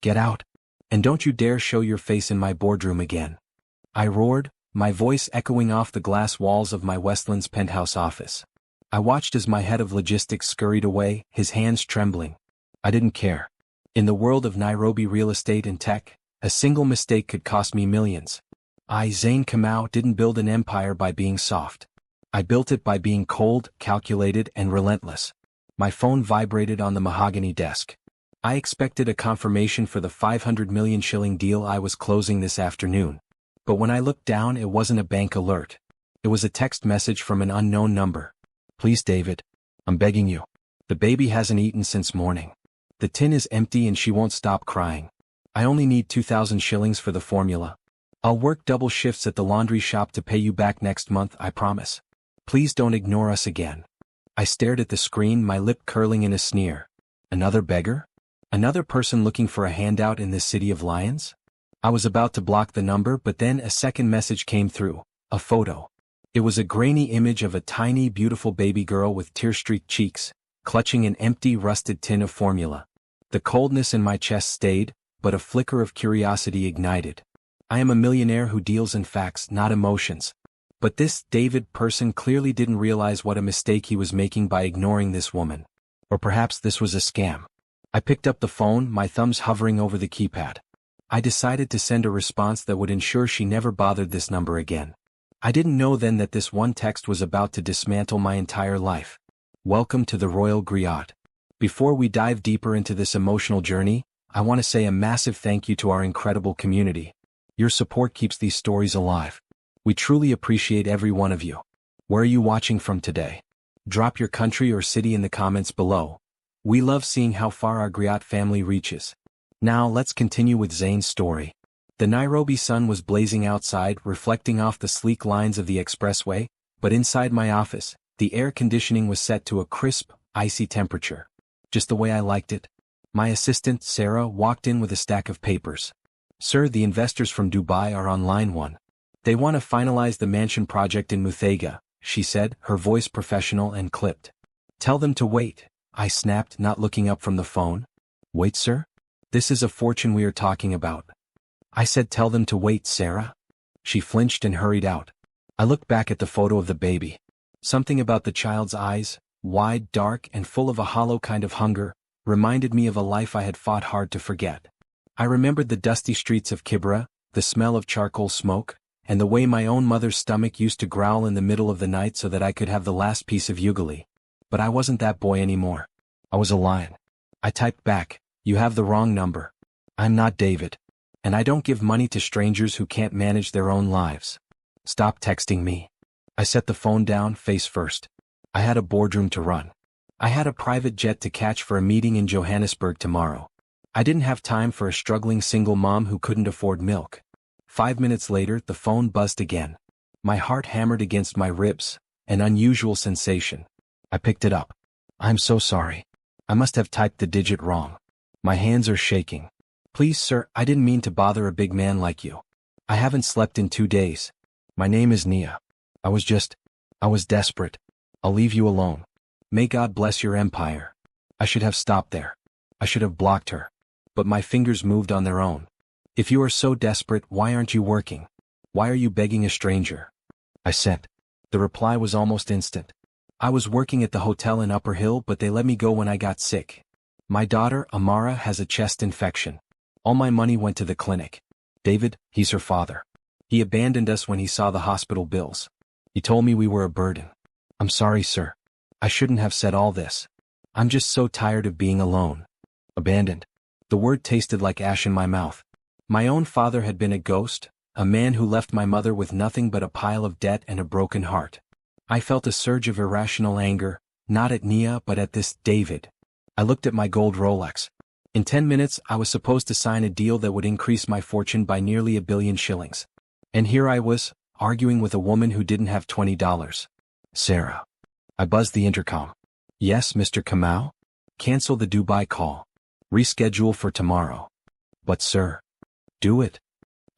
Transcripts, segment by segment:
Get out. And don't you dare show your face in my boardroom again. I roared, my voice echoing off the glass walls of my Westlands penthouse office. I watched as my head of logistics scurried away, his hands trembling. I didn't care. In the world of Nairobi real estate and tech, a single mistake could cost me millions. I, Zayne Kamau, didn't build an empire by being soft. I built it by being cold, calculated, and relentless. My phone vibrated on the mahogany desk. I expected a confirmation for the 500 million shilling deal I was closing this afternoon. But when I looked down, it wasn't a bank alert. It was a text message from an unknown number. Please, David. I'm begging you. The baby hasn't eaten since morning. The tin is empty and she won't stop crying. I only need 2,000 shillings for the formula. I'll work double shifts at the laundry shop to pay you back next month, I promise. Please don't ignore us again. I stared at the screen, my lip curling in a sneer. Another beggar? Another person looking for a handout in this city of lions? I was about to block the number, but then a second message came through, a photo. It was a grainy image of a tiny, beautiful baby girl with tear-streaked cheeks, clutching an empty, rusted tin of formula. The coldness in my chest stayed, but a flicker of curiosity ignited. I am a millionaire who deals in facts, not emotions. But this David person clearly didn't realize what a mistake he was making by ignoring this woman. Or perhaps this was a scam. I picked up the phone, my thumbs hovering over the keypad. I decided to send a response that would ensure she never bothered this number again. I didn't know then that this one text was about to dismantle my entire life. Welcome to the Royal Griot. Before we dive deeper into this emotional journey, I want to say a massive thank you to our incredible community. Your support keeps these stories alive. We truly appreciate every one of you. Where are you watching from today? Drop your country or city in the comments below. We love seeing how far our Griot family reaches. Now let's continue with Zayne's story. The Nairobi sun was blazing outside, reflecting off the sleek lines of the expressway, but inside my office, the air conditioning was set to a crisp, icy temperature. Just the way I liked it. My assistant, Sarah, walked in with a stack of papers. Sir, the investors from Dubai are on line 1. They want to finalize the mansion project in Muthaiga, she said, her voice professional and clipped. Tell them to wait, I snapped, not looking up from the phone. Wait, sir? This is a fortune we are talking about. I said tell them to wait, Sarah. She flinched and hurried out. I looked back at the photo of the baby. Something about the child's eyes, wide, dark, and full of a hollow kind of hunger, reminded me of a life I had fought hard to forget. I remembered the dusty streets of Kibra, the smell of charcoal smoke, and the way my own mother's stomach used to growl in the middle of the night so that I could have the last piece of ugali. But I wasn't that boy anymore. I was a lion. I typed back, you have the wrong number. I'm not David. And I don't give money to strangers who can't manage their own lives. Stop texting me. I set the phone down, face first. I had a boardroom to run. I had a private jet to catch for a meeting in Johannesburg tomorrow. I didn't have time for a struggling single mom who couldn't afford milk. 5 minutes later, the phone buzzed again. My heart hammered against my ribs, an unusual sensation. I picked it up. I'm so sorry. I must have typed the digit wrong. My hands are shaking. Please, sir, I didn't mean to bother a big man like you. I haven't slept in 2 days. My name is Nia. I was desperate. I'll leave you alone. May God bless your empire. I should have stopped there. I should have blocked her. But my fingers moved on their own. If you are so desperate, why aren't you working? Why are you begging a stranger? I sent. The reply was almost instant. I was working at the hotel in Upper Hill, but they let me go when I got sick. My daughter, Amara, has a chest infection. All my money went to the clinic. David, he's her father. He abandoned us when he saw the hospital bills. He told me we were a burden. I'm sorry, sir. I shouldn't have said all this. I'm just so tired of being alone. Abandoned. The word tasted like ash in my mouth. My own father had been a ghost, a man who left my mother with nothing but a pile of debt and a broken heart. I felt a surge of irrational anger, not at Nia but at this David. I looked at my gold Rolex. In 10 minutes I was supposed to sign a deal that would increase my fortune by nearly 1 billion shillings. And here I was, arguing with a woman who didn't have $20. Sarah. I buzzed the intercom. Yes, Mr. Kamau? Cancel the Dubai call. Reschedule for tomorrow. But sir. Do it.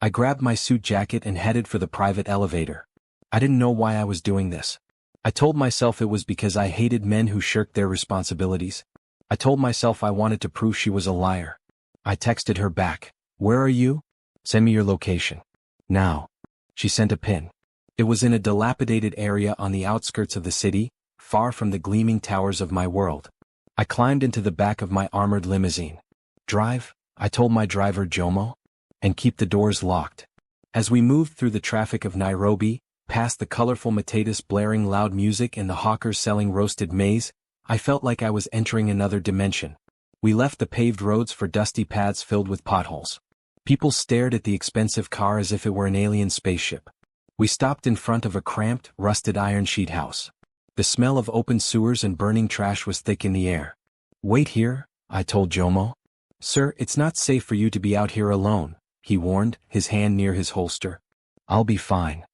I grabbed my suit jacket and headed for the private elevator. I didn't know why I was doing this. I told myself it was because I hated men who shirked their responsibilities. I told myself I wanted to prove she was a liar. I texted her back. Where are you? Send me your location. Now. She sent a pin. It was in a dilapidated area on the outskirts of the city, far from the gleaming towers of my world. I climbed into the back of my armored limousine. Drive, I told my driver Jomo, and keep the doors locked. As we moved through the traffic of Nairobi, past the colorful matatas blaring loud music and the hawkers selling roasted maize, I felt like I was entering another dimension. We left the paved roads for dusty paths filled with potholes. People stared at the expensive car as if it were an alien spaceship. We stopped in front of a cramped, rusted iron sheet house. The smell of open sewers and burning trash was thick in the air. Wait here, I told Jomo. Sir, it's not safe for you to be out here alone, he warned, his hand near his holster. I'll be fine.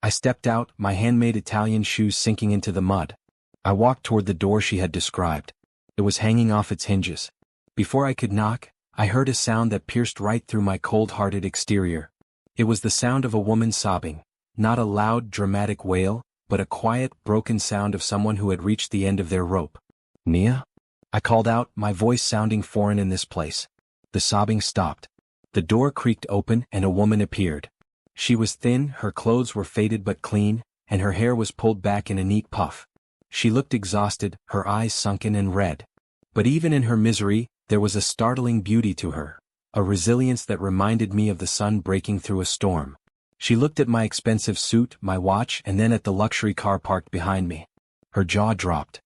I stepped out, my handmade Italian shoes sinking into the mud. I walked toward the door she had described. It was hanging off its hinges. Before I could knock, I heard a sound that pierced right through my cold-hearted exterior. It was the sound of a woman sobbing, not a loud, dramatic wail, but a quiet, broken sound of someone who had reached the end of their rope. Nia? I called out, my voice sounding foreign in this place. The sobbing stopped. The door creaked open and a woman appeared. She was thin, her clothes were faded but clean, and her hair was pulled back in a neat puff. She looked exhausted, her eyes sunken and red. But even in her misery, there was a startling beauty to her, a resilience that reminded me of the sun breaking through a storm. She looked at my expensive suit, my watch, and then at the luxury car parked behind me. Her jaw dropped.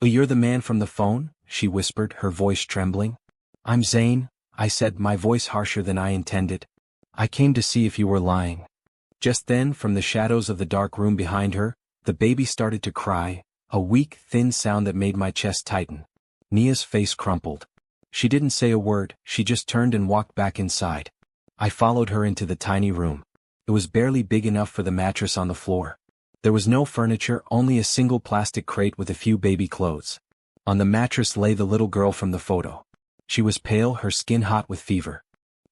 You're the man from the phone? She whispered, her voice trembling. I'm Zayne, I said, my voice harsher than I intended. I came to see if you were lying. Just then, from the shadows of the dark room behind her, the baby started to cry, a weak, thin sound that made my chest tighten. Nia's face crumpled. She didn't say a word, she just turned and walked back inside. I followed her into the tiny room. It was barely big enough for the mattress on the floor. There was no furniture, only a single plastic crate with a few baby clothes. On the mattress lay the little girl from the photo. She was pale, her skin hot with fever.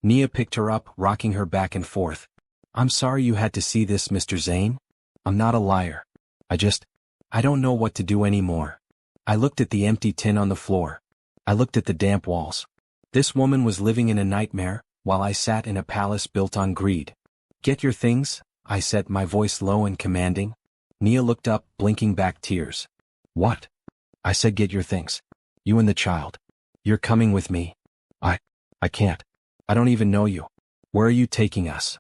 Nia picked her up, rocking her back and forth. I'm sorry you had to see this, Mr. Zayne. I'm not a liar. I don't know what to do anymore. I looked at the empty tin on the floor. I looked at the damp walls. This woman was living in a nightmare, while I sat in a palace built on greed. Get your things, I said, my voice low and commanding. Nia looked up, blinking back tears. What? I said, get your things. You and the child. You're coming with me. I can't. I don't even know you. Where are you taking us?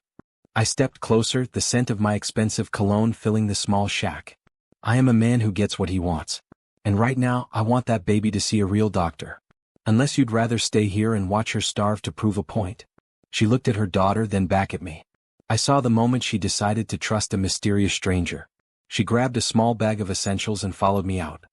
I stepped closer, the scent of my expensive cologne filling the small shack. I am a man who gets what he wants. And right now, I want that baby to see a real doctor. Unless you'd rather stay here and watch her starve to prove a point. She looked at her daughter, then back at me. I saw the moment she decided to trust a mysterious stranger. She grabbed a small bag of essentials and followed me out.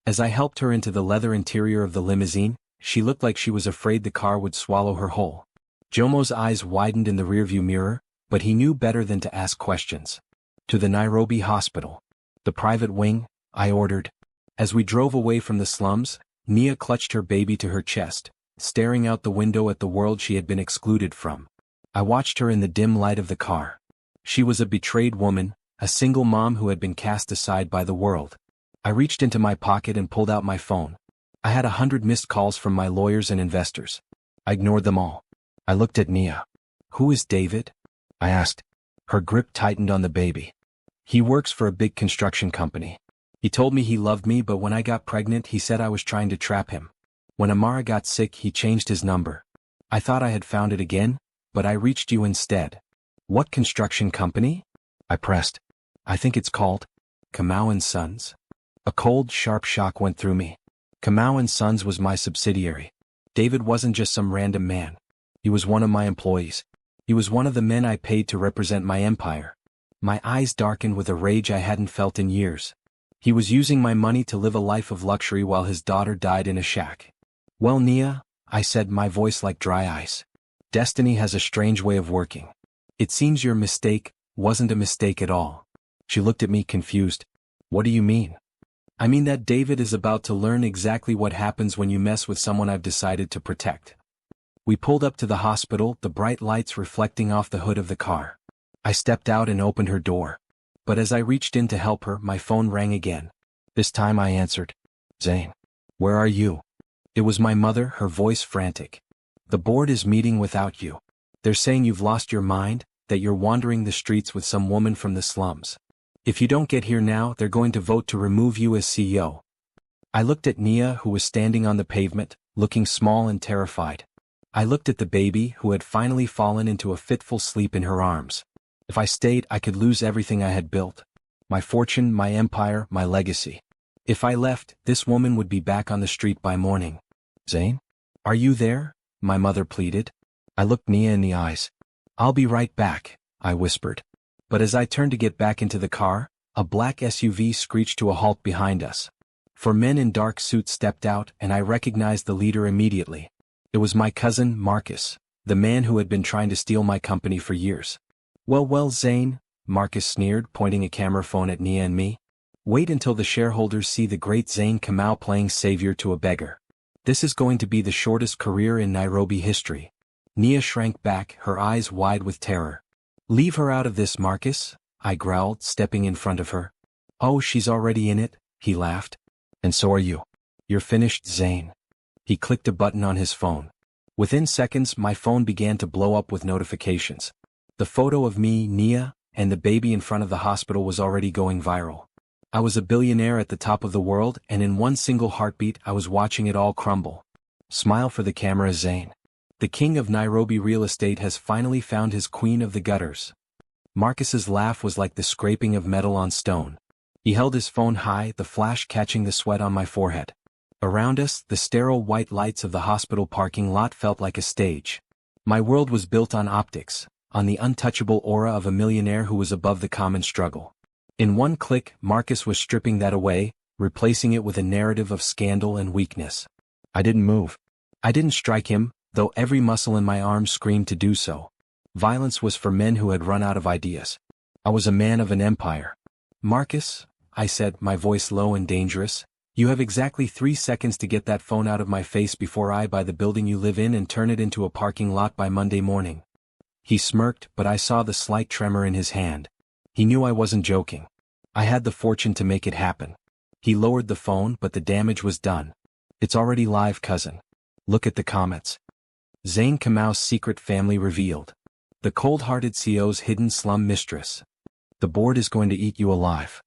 As I helped her into the leather interior of the limousine, she looked like she was afraid the car would swallow her whole. Jomo's eyes widened in the rearview mirror, but he knew better than to ask questions. To the Nairobi hospital. The private wing, I ordered. As we drove away from the slums, Nia clutched her baby to her chest, staring out the window at the world she had been excluded from. I watched her in the dim light of the car. She was a betrayed woman, a single mom who had been cast aside by the world. I reached into my pocket and pulled out my phone. I had 100 missed calls from my lawyers and investors. I ignored them all. I looked at Nia. Who is David? I asked. Her grip tightened on the baby. He works for a big construction company. He told me he loved me, but when I got pregnant he said I was trying to trap him. When Amara got sick he changed his number. I thought I had found it again, but I reached you instead. What construction company? I pressed. I think it's called Kamau and Sons. A cold, sharp shock went through me. Kamau and Sons was my subsidiary. David wasn't just some random man. He was one of my employees. He was one of the men I paid to represent my empire. My eyes darkened with a rage I hadn't felt in years. He was using my money to live a life of luxury while his daughter died in a shack. Well, Nia, I said, my voice like dry ice. Destiny has a strange way of working. It seems your mistake wasn't a mistake at all. She looked at me confused. What do you mean? I mean that David is about to learn exactly what happens when you mess with someone I've decided to protect. We pulled up to the hospital, the bright lights reflecting off the hood of the car. I stepped out and opened her door. But as I reached in to help her, my phone rang again. This time I answered. Zayne. Where are you? It was my mother, her voice frantic. The board is meeting without you. They're saying you've lost your mind, that you're wandering the streets with some woman from the slums. If you don't get here now, they're going to vote to remove you as CEO. I looked at Nia, who was standing on the pavement, looking small and terrified. I looked at the baby, who had finally fallen into a fitful sleep in her arms. If I stayed, I could lose everything I had built. My fortune, my empire, my legacy. If I left, this woman would be back on the street by morning. Zayne? Are you there? My mother pleaded. I looked Nia in the eyes. I'll be right back, I whispered. But as I turned to get back into the car, a black SUV screeched to a halt behind us. 4 men in dark suits stepped out, and I recognized the leader immediately. It was my cousin, Marcus, the man who had been trying to steal my company for years. Well, Zayne, Marcus sneered, pointing a camera phone at Nia and me. Wait until the shareholders see the great Zayne Kamau playing savior to a beggar. This is going to be the shortest career in Nairobi history. Nia shrank back, her eyes wide with terror. Leave her out of this, Marcus, I growled, stepping in front of her. Oh, she's already in it, he laughed. And so are you. You're finished, Zayne. He clicked a button on his phone. Within seconds, my phone began to blow up with notifications. The photo of me, Nia, and the baby in front of the hospital was already going viral. I was a billionaire at the top of the world, and in one single heartbeat I was watching it all crumble. Smile for the camera, Zayne. The king of Nairobi real estate has finally found his queen of the gutters. Marcus's laugh was like the scraping of metal on stone. He held his phone high, the flash catching the sweat on my forehead. Around us, the sterile white lights of the hospital parking lot felt like a stage. My world was built on optics, on the untouchable aura of a millionaire who was above the common struggle. In one click, Marcus was stripping that away, replacing it with a narrative of scandal and weakness. I didn't move. I didn't strike him, though every muscle in my arms screamed to do so. Violence was for men who had run out of ideas. I was a man of an empire. Marcus, I said, my voice low and dangerous, you have exactly 3 seconds to get that phone out of my face before I buy the building you live in and turn it into a parking lot by Monday morning. He smirked, but I saw the slight tremor in his hand. He knew I wasn't joking. I had the fortune to make it happen. He lowered the phone, but the damage was done. It's already live, cousin. Look at the comments. Zayne Kamau's secret family revealed. The cold-hearted CEO's hidden slum mistress. The board is going to eat you alive.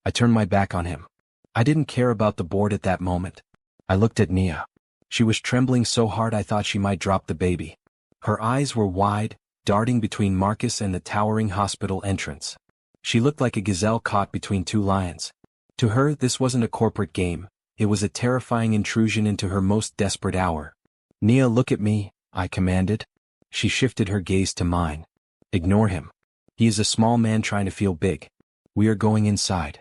I turned my back on him. I didn't care about the board at that moment. I looked at Nia. She was trembling so hard I thought she might drop the baby. Her eyes were wide, darting between Marcus and the towering hospital entrance. She looked like a gazelle caught between 2 lions. To her, this wasn't a corporate game. It was a terrifying intrusion into her most desperate hour. Nia, look at me, I commanded. She shifted her gaze to mine. Ignore him. He is a small man trying to feel big. We are going inside.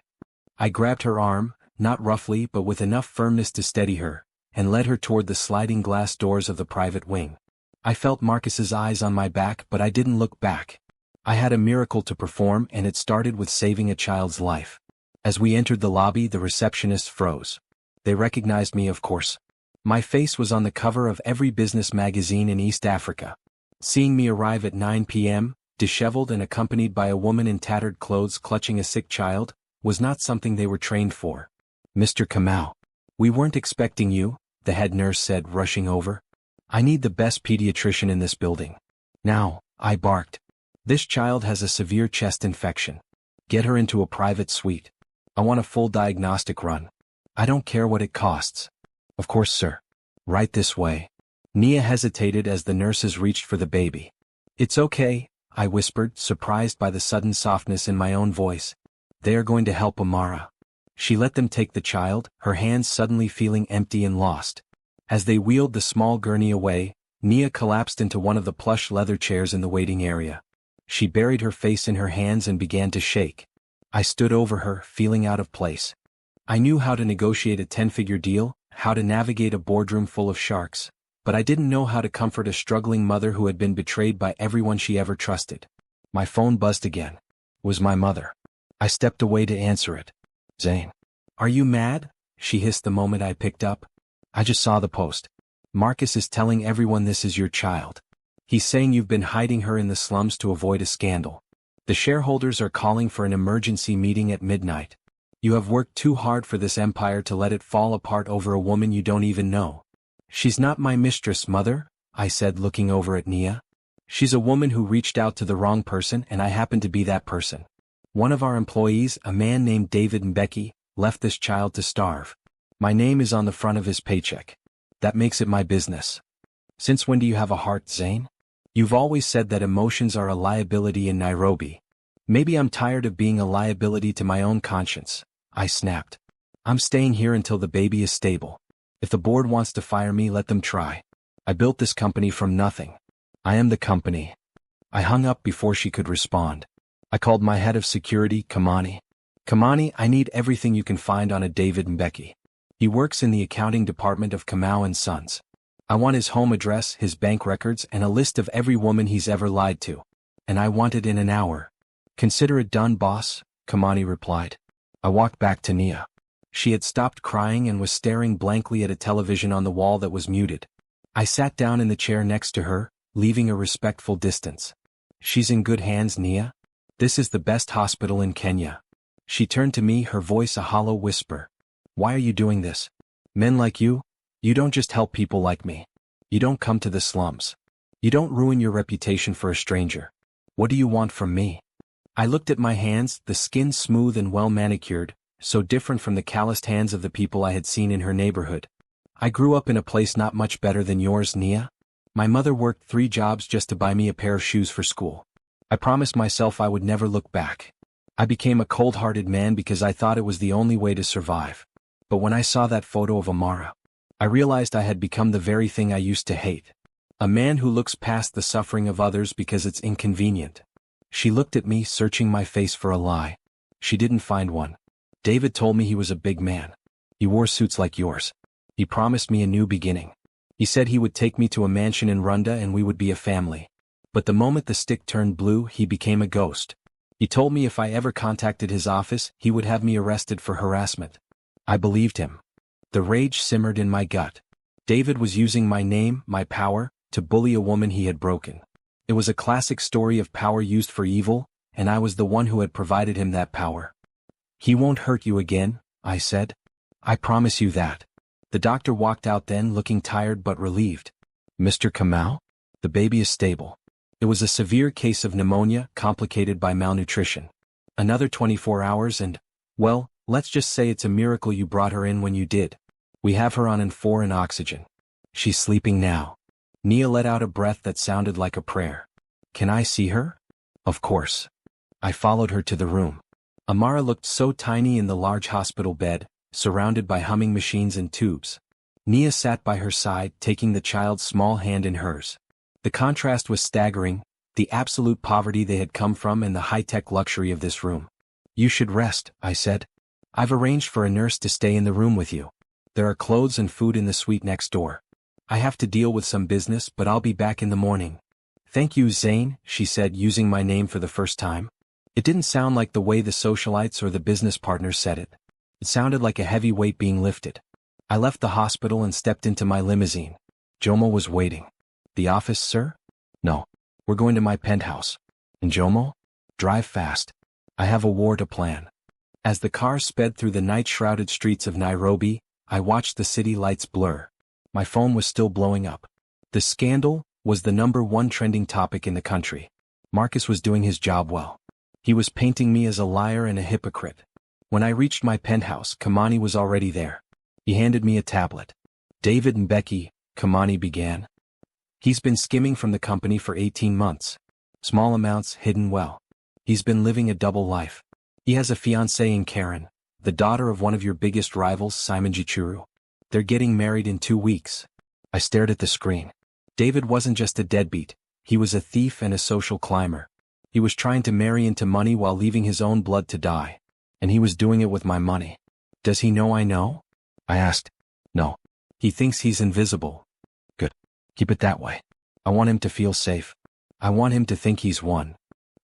I grabbed her arm, not roughly but with enough firmness to steady her, and led her toward the sliding glass doors of the private wing. I felt Marcus's eyes on my back, but I didn't look back. I had a miracle to perform, and it started with saving a child's life. As we entered the lobby, the receptionists froze. They recognized me, of course. My face was on the cover of every business magazine in East Africa. Seeing me arrive at 9 p.m., disheveled and accompanied by a woman in tattered clothes clutching a sick child, was not something they were trained for. Mr. Kamau, we weren't expecting you, the head nurse said, rushing over. I need the best pediatrician in this building. Now, I barked. This child has a severe chest infection. Get her into a private suite. I want a full diagnostic run. I don't care what it costs. Of course, sir. Right this way. Nia hesitated as the nurses reached for the baby. It's okay, I whispered, surprised by the sudden softness in my own voice. They are going to help Amara. She let them take the child, her hands suddenly feeling empty and lost. As they wheeled the small gurney away, Nia collapsed into one of the plush leather chairs in the waiting area. She buried her face in her hands and began to shake. I stood over her, feeling out of place. I knew how to negotiate a 10-figure deal, how to navigate a boardroom full of sharks, but I didn't know how to comfort a struggling mother who had been betrayed by everyone she ever trusted. My phone buzzed again. It was my mother. I stepped away to answer it. Zayne. Are you mad? She hissed the moment I picked up. I just saw the post. Marcus is telling everyone this is your child. He's saying you've been hiding her in the slums to avoid a scandal. The shareholders are calling for an emergency meeting at midnight. You have worked too hard for this empire to let it fall apart over a woman you don't even know. She's not my mistress, mother, I said, looking over at Nia. She's a woman who reached out to the wrong person, and I happen to be that person. One of our employees, a man named David Mbeki, left this child to starve. My name is on the front of his paycheck. That makes it my business. Since when do you have a heart, Zayne? You've always said that emotions are a liability in Nairobi. Maybe I'm tired of being a liability to my own conscience, I snapped. I'm staying here until the baby is stable. If the board wants to fire me, let them try. I built this company from nothing. I am the company. I hung up before she could respond. I called my head of security, Kamani. Kamani, I need everything you can find on a David Mbeki. He works in the accounting department of Kamau and Sons. I want his home address, his bank records, and a list of every woman he's ever lied to. And I want it in an hour. Consider it done, boss, Kamani replied. I walked back to Nia. She had stopped crying and was staring blankly at a television on the wall that was muted. I sat down in the chair next to her, leaving a respectful distance. She's in good hands, Nia. This is the best hospital in Kenya. She turned to me, her voice a hollow whisper. Why are you doing this? Men like you don't just help people like me. You don't come to the slums. You don't ruin your reputation for a stranger. What do you want from me? I looked at my hands, the skin smooth and well manicured, so different from the calloused hands of the people I had seen in her neighborhood. I grew up in a place not much better than yours, Nia. My mother worked 3 jobs just to buy me a pair of shoes for school. I promised myself I would never look back. I became a cold-hearted man because I thought it was the only way to survive. But when I saw that photo of Amara, I realized I had become the very thing I used to hate. A man who looks past the suffering of others because it's inconvenient. She looked at me, searching my face for a lie. She didn't find one. David told me he was a big man. He wore suits like yours. He promised me a new beginning. He said he would take me to a mansion in Runda and we would be a family. But the moment the stick turned blue, he became a ghost. He told me if I ever contacted his office, he would have me arrested for harassment. I believed him. The rage simmered in my gut. David was using my name, my power, to bully a woman he had broken. It was a classic story of power used for evil, and I was the one who had provided him that power. He won't hurt you again, I said. I promise you that. The doctor walked out then, looking tired but relieved. Mr. Kamau? The baby is stable. It was a severe case of pneumonia, complicated by malnutrition. Another 24 hours and, well, let's just say it's a miracle you brought her in when you did. We have her on N4 and oxygen. She's sleeping now. Nia let out a breath that sounded like a prayer. Can I see her? Of course. I followed her to the room. Amara looked so tiny in the large hospital bed, surrounded by humming machines and tubes. Nia sat by her side, taking the child's small hand in hers. The contrast was staggering, the absolute poverty they had come from and the high-tech luxury of this room. You should rest, I said. I've arranged for a nurse to stay in the room with you. There are clothes and food in the suite next door. I have to deal with some business, but I'll be back in the morning. Thank you, Zayne, she said, using my name for the first time. It didn't sound like the way the socialites or the business partners said it. It sounded like a heavy weight being lifted. I left the hospital and stepped into my limousine. Jomo was waiting. The office, sir? No. We're going to my penthouse. And Jomo? Drive fast. I have a war to plan. As the car sped through the night-shrouded streets of Nairobi, I watched the city lights blur. My phone was still blowing up. The scandal was the #1 trending topic in the country. Marcus was doing his job well. He was painting me as a liar and a hypocrite. When I reached my penthouse, Kamani was already there. He handed me a tablet. David Mbeki, Kamani began. He's been skimming from the company for 18 months. Small amounts hidden well. He's been living a double life. He has a fiancé in Karen, the daughter of one of your biggest rivals, Simon Gichuru. They're getting married in 2 weeks. I stared at the screen. David wasn't just a deadbeat, he was a thief and a social climber. He was trying to marry into money while leaving his own blood to die. And he was doing it with my money. Does he know I know? I asked. No. He thinks he's invisible. Good. Keep it that way. I want him to feel safe. I want him to think he's won.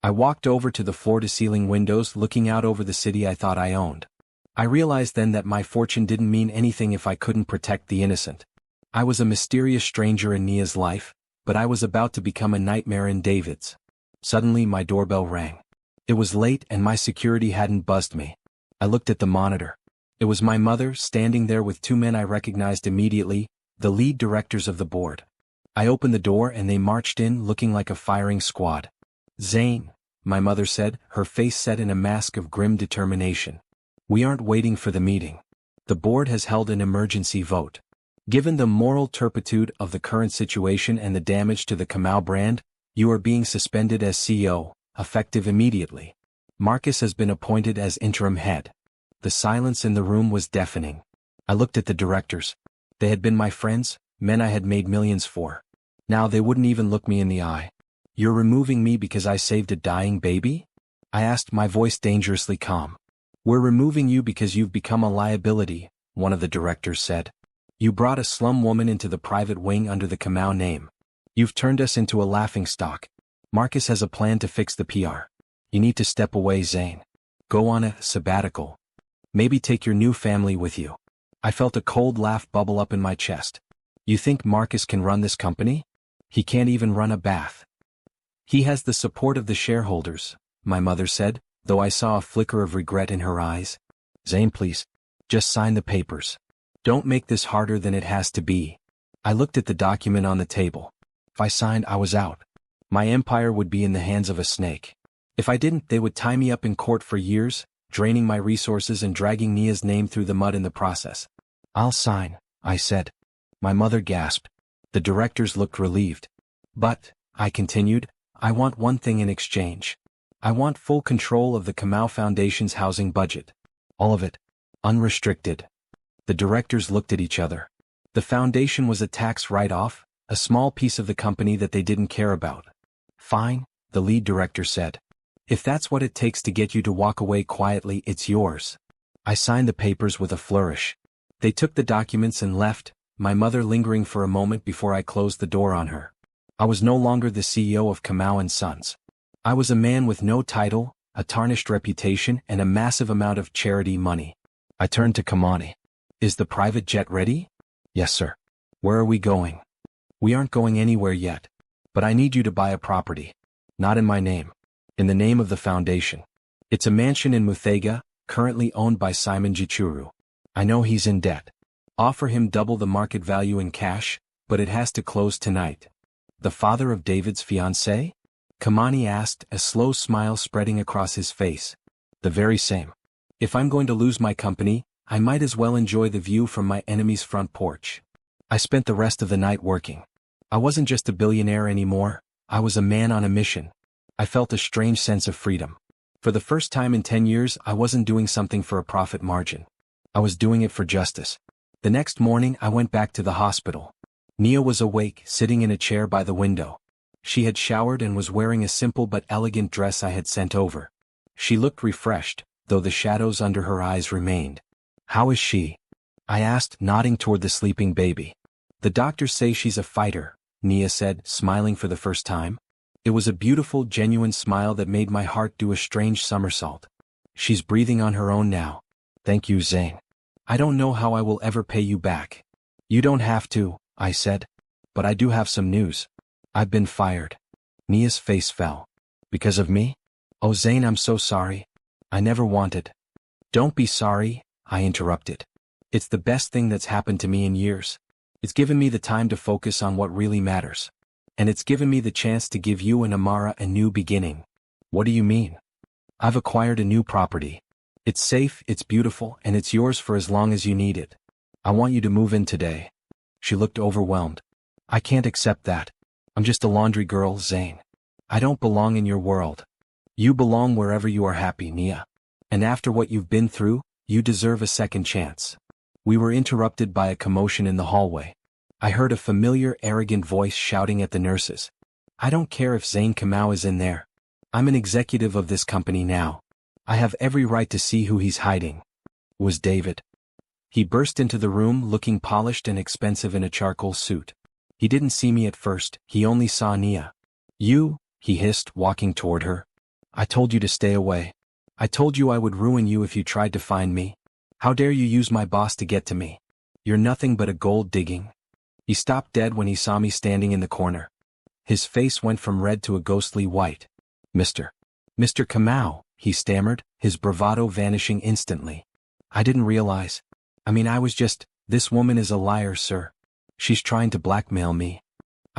I walked over to the floor-to-ceiling windows looking out over the city I thought I owned. I realized then that my fortune didn't mean anything if I couldn't protect the innocent. I was a mysterious stranger in Nia's life, but I was about to become a nightmare in David's. Suddenly my doorbell rang. It was late and my security hadn't buzzed me. I looked at the monitor. It was my mother standing there with 2 men I recognized immediately, the lead directors of the board. I opened the door and they marched in looking like a firing squad. "Zayne," my mother said, her face set in a mask of grim determination. "We aren't waiting for the meeting. The board has held an emergency vote. Given the moral turpitude of the current situation and the damage to the Kamau brand, you are being suspended as CEO, effective immediately. Marcus has been appointed as interim head." The silence in the room was deafening. I looked at the directors. They had been my friends, men I had made millions for. Now they wouldn't even look me in the eye. "You're removing me because I saved a dying baby?" I asked, my voice dangerously calm. "We're removing you because you've become a liability," one of the directors said. "You brought a slum woman into the private wing under the Kamau name. You've turned us into a laughingstock. Marcus has a plan to fix the PR. You need to step away, Zayne. Go on a sabbatical. Maybe take your new family with you." I felt a cold laugh bubble up in my chest. "You think Marcus can run this company? He can't even run a bath." "He has the support of the shareholders," my mother said, though I saw a flicker of regret in her eyes. "Zayne, please. Just sign the papers. Don't make this harder than it has to be." I looked at the document on the table. If I signed, I was out. My empire would be in the hands of a snake. If I didn't, they would tie me up in court for years, draining my resources and dragging Nia's name through the mud in the process. "I'll sign," I said. My mother gasped. The directors looked relieved. "But," I continued, "I want one thing in exchange. I want full control of the Kamau Foundation's housing budget. All of it. Unrestricted." The directors looked at each other. The foundation was a tax write-off, a small piece of the company that they didn't care about. "Fine," the lead director said. "If that's what it takes to get you to walk away quietly, it's yours." I signed the papers with a flourish. They took the documents and left, my mother lingering for a moment before I closed the door on her. I was no longer the CEO of Kamau & Sons. I was a man with no title, a tarnished reputation, and a massive amount of charity money. I turned to Kamani. "Is the private jet ready?" "Yes, sir." "Where are we going?" "We aren't going anywhere yet. But I need you to buy a property. Not in my name. In the name of the foundation. It's a mansion in Muthaiga, currently owned by Simon Gichuru. I know he's in debt. Offer him double the market value in cash, but it has to close tonight." "The father of David's fiancé?" Kamani asked, a slow smile spreading across his face. "The very same. If I'm going to lose my company, I might as well enjoy the view from my enemy's front porch." I spent the rest of the night working. I wasn't just a billionaire anymore, I was a man on a mission. I felt a strange sense of freedom. For the first time in 10 years, I wasn't doing something for a profit margin. I was doing it for justice. The next morning, I went back to the hospital. Nia was awake, sitting in a chair by the window. She had showered and was wearing a simple but elegant dress I had sent over. She looked refreshed, though the shadows under her eyes remained. "How is she?" I asked, nodding toward the sleeping baby. "The doctors say she's a fighter," Nia said, smiling for the first time. It was a beautiful, genuine smile that made my heart do a strange somersault. "She's breathing on her own now. Thank you, Zayne. I don't know how I will ever pay you back." "You don't have to," I said. "But I do have some news. I've been fired." Nia's face fell. "Because of me?" "Oh, Zayne, I'm so sorry. I never wanted." "Don't be sorry," I interrupted. "It's the best thing that's happened to me in years. It's given me the time to focus on what really matters. And it's given me the chance to give you and Amara a new beginning." "What do you mean?" "I've acquired a new property. It's safe, it's beautiful, and it's yours for as long as you need it. I want you to move in today." She looked overwhelmed. "I can't accept that. I'm just a laundry girl, Zayne. I don't belong in your world. You belong wherever you are happy, Nia. And after what you've been through, you deserve a second chance." We were interrupted by a commotion in the hallway. I heard a familiar, arrogant voice shouting at the nurses. "I don't care if Zayne Kamau is in there. I'm an executive of this company now. I have every right to see who he's hiding." It was David. He burst into the room looking polished and expensive in a charcoal suit. He didn't see me at first, he only saw Nia. "You," he hissed, walking toward her. "I told you to stay away. I told you I would ruin you if you tried to find me. How dare you use my boss to get to me? You're nothing but a gold digging." He stopped dead when he saw me standing in the corner. His face went from red to a ghostly white. Mr. Kamau," he stammered, his bravado vanishing instantly. "I didn't realize. I was just, this woman is a liar, sir. She's trying to blackmail me."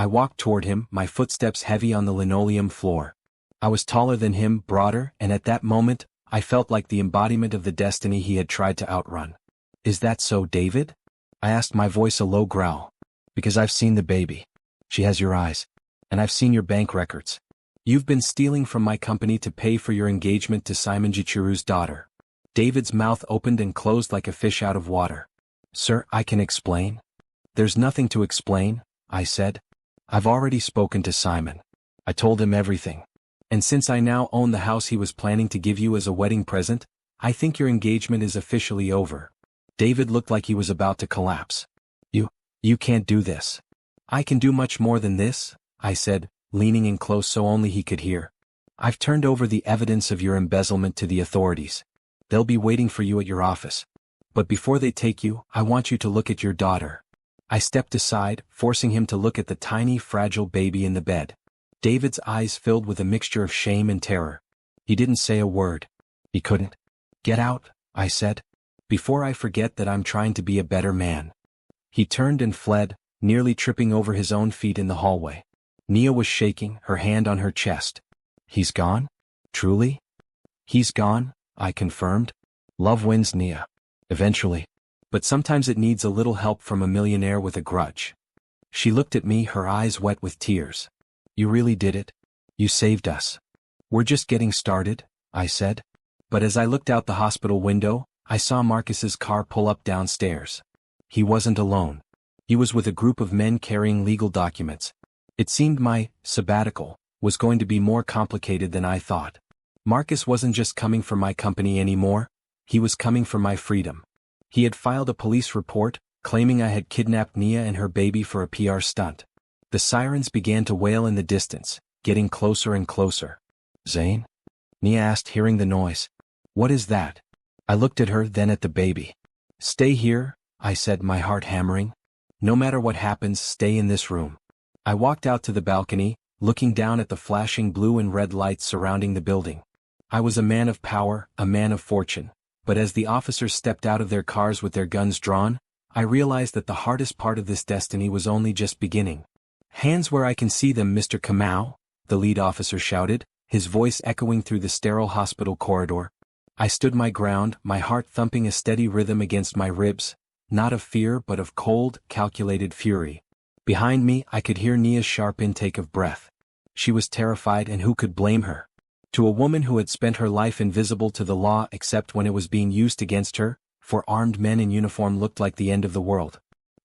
I walked toward him, my footsteps heavy on the linoleum floor. I was taller than him, broader, and at that moment, I felt like the embodiment of the destiny he had tried to outrun. "Is that so, David?" I asked, my voice a low growl. "Because I've seen the baby. She has your eyes. And I've seen your bank records. You've been stealing from my company to pay for your engagement to Simon Gichiru's daughter." David's mouth opened and closed like a fish out of water. "Sir, I can explain." "There's nothing to explain," I said. "I've already spoken to Simon. I told him everything. And since I now own the house he was planning to give you as a wedding present, I think your engagement is officially over." David looked like he was about to collapse. You can't do this." "I can do much more than this," I said, leaning in close so only he could hear. "I've turned over the evidence of your embezzlement to the authorities. They'll be waiting for you at your office. But before they take you, I want you to look at your daughter." I stepped aside, forcing him to look at the tiny, fragile baby in the bed. David's eyes filled with a mixture of shame and terror. He didn't say a word. He couldn't. "Get out," I said. "Before I forget that I'm trying to be a better man." He turned and fled, nearly tripping over his own feet in the hallway. Nia was shaking, her hand on her chest. "He's gone? Truly?" "He's gone," I confirmed. "Love wins, Nia. Eventually. But sometimes it needs a little help from a millionaire with a grudge." She looked at me, her eyes wet with tears. "You really did it? You saved us." "We're just getting started," I said. But as I looked out the hospital window, I saw Marcus's car pull up downstairs. He wasn't alone. He was with a group of men carrying legal documents. It seemed my sabbatical was going to be more complicated than I thought. Marcus wasn't just coming for my company anymore, he was coming for my freedom. He had filed a police report, claiming I had kidnapped Nia and her baby for a PR stunt. The sirens began to wail in the distance, getting closer and closer. "Zayne?" Nia asked, hearing the noise. "What is that?" I looked at her, then at the baby. "Stay here," I said, my heart hammering. "No matter what happens, stay in this room." I walked out to the balcony, looking down at the flashing blue and red lights surrounding the building. I was a man of power, a man of fortune. But as the officers stepped out of their cars with their guns drawn, I realized that the hardest part of this destiny was only just beginning. "Hands where I can see them, Mr. Kamau," the lead officer shouted, his voice echoing through the sterile hospital corridor. I stood my ground, my heart thumping a steady rhythm against my ribs, not of fear but of cold, calculated fury. Behind me, I could hear Nia's sharp intake of breath. She was terrified, and who could blame her? To a woman who had spent her life invisible to the law except when it was being used against her, for armed men in uniform looked like the end of the world.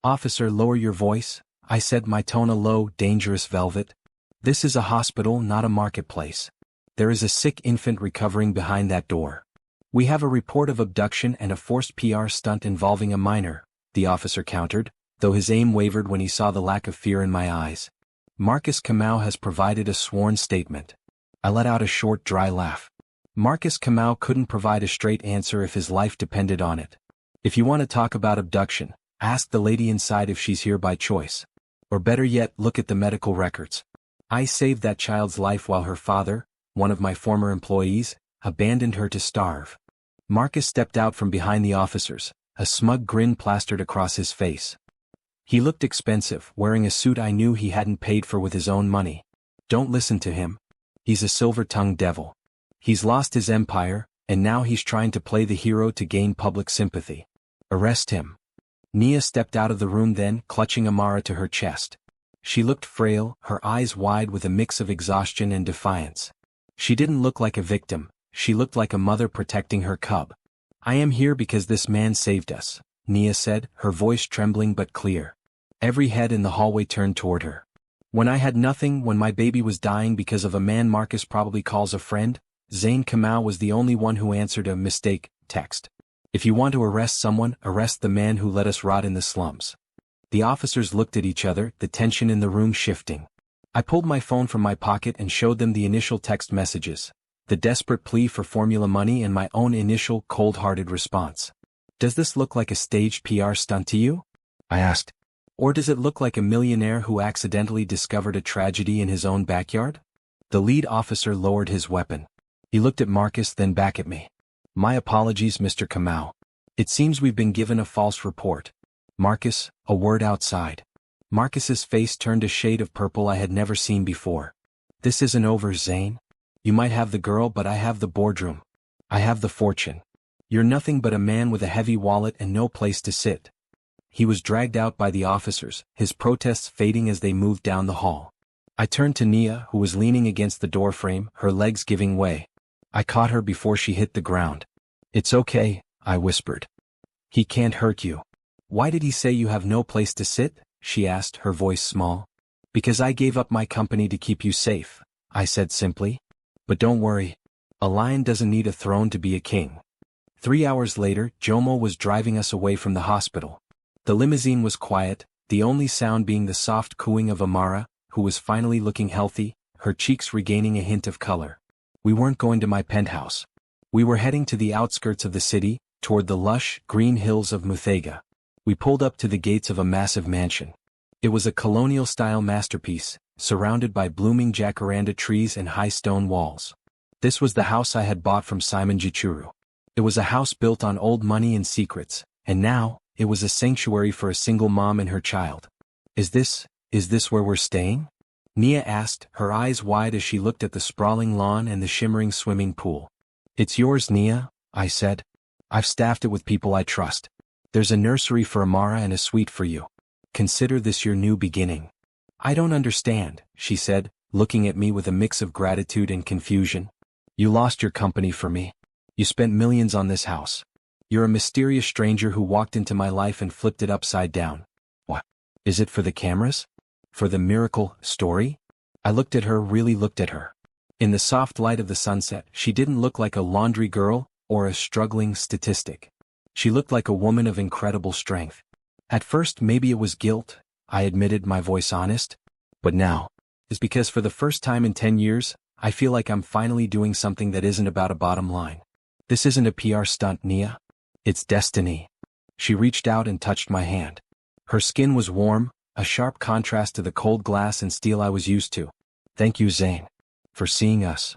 "Officer, lower your voice," I said, my tone a low, dangerous velvet. "This is a hospital, not a marketplace. There is a sick infant recovering behind that door. We have a report of abduction and a forced PR stunt involving a minor," the officer countered, though his aim wavered when he saw the lack of fear in my eyes. "Marcus Kamau has provided a sworn statement." I let out a short, dry laugh. Marcus Kamau couldn't provide a straight answer if his life depended on it. "If you want to talk about abduction, ask the lady inside if she's here by choice. Or better yet, look at the medical records. I saved that child's life while her father, one of my former employees, abandoned her to starve." Marcus stepped out from behind the officers, a smug grin plastered across his face. He looked expensive, wearing a suit I knew he hadn't paid for with his own money. "Don't listen to him. He's a silver-tongued devil. He's lost his empire, and now he's trying to play the hero to gain public sympathy. Arrest him." Nia stepped out of the room then, clutching Amara to her chest. She looked frail, her eyes wide with a mix of exhaustion and defiance. She didn't look like a victim, she looked like a mother protecting her cub. "I am here because this man saved us," Nia said, her voice trembling but clear. Every head in the hallway turned toward her. "When I had nothing, when my baby was dying because of a man Marcus probably calls a friend, Zayne Kamau was the only one who answered a mistake text. If you want to arrest someone, arrest the man who let us rot in the slums." The officers looked at each other, the tension in the room shifting. I pulled my phone from my pocket and showed them the initial text messages, the desperate plea for formula money and my own initial cold-hearted response. "Does this look like a staged PR stunt to you?" I asked. "Or does it look like a millionaire who accidentally discovered a tragedy in his own backyard?" The lead officer lowered his weapon. He looked at Marcus, then back at me. "My apologies, Mr. Kamau. It seems we've been given a false report." "Marcus," a word outside. Marcus's face turned a shade of purple I had never seen before. This isn't over, Zayne. You might have the girl, but I have the boardroom. I have the fortune. You're nothing but a man with a heavy wallet and no place to sit. He was dragged out by the officers, his protests fading as they moved down the hall. I turned to Nia, who was leaning against the doorframe, her legs giving way. I caught her before she hit the ground. It's okay, I whispered. He can't hurt you. Why did he say you have no place to sit? She asked, her voice small. Because I gave up my company to keep you safe, I said simply. But don't worry. A lion doesn't need a throne to be a king. 3 hours later, Jomo was driving us away from the hospital. The limousine was quiet, the only sound being the soft cooing of Amara, who was finally looking healthy, her cheeks regaining a hint of color. We weren't going to my penthouse. We were heading to the outskirts of the city, toward the lush, green hills of Muthaiga. We pulled up to the gates of a massive mansion. It was a colonial-style masterpiece, surrounded by blooming jacaranda trees and high stone walls. This was the house I had bought from Simon Gichuru. It was a house built on old money and secrets, and now, it was a sanctuary for a single mom and her child. Is this where we're staying? Nia asked, her eyes wide as she looked at the sprawling lawn and the shimmering swimming pool. It's yours, Nia, I said. I've staffed it with people I trust. There's a nursery for Amara and a suite for you. Consider this your new beginning. I don't understand, she said, looking at me with a mix of gratitude and confusion. You lost your company for me. You spent millions on this house. You're a mysterious stranger who walked into my life and flipped it upside down. What? Is it for the cameras? For the miracle story? I looked at her, really looked at her. In the soft light of the sunset, she didn't look like a laundry girl or a struggling statistic. She looked like a woman of incredible strength. At first, maybe it was guilt, I admitted, my voice honest. But now, it's because for the first time in 10 years, I feel like I'm finally doing something that isn't about a bottom line. This isn't a PR stunt, Nia. It's destiny. She reached out and touched my hand. Her skin was warm, a sharp contrast to the cold glass and steel I was used to. Thank you, Zayne, for seeing us.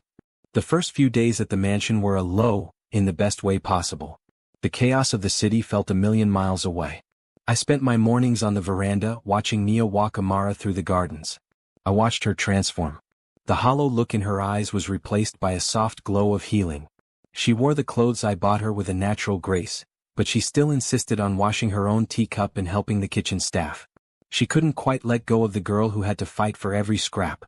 The first few days at the mansion were a low, in the best way possible. The chaos of the city felt a million miles away. I spent my mornings on the veranda watching Nia walk Amara through the gardens. I watched her transform. The hollow look in her eyes was replaced by a soft glow of healing. She wore the clothes I bought her with a natural grace, but she still insisted on washing her own teacup and helping the kitchen staff. She couldn't quite let go of the girl who had to fight for every scrap.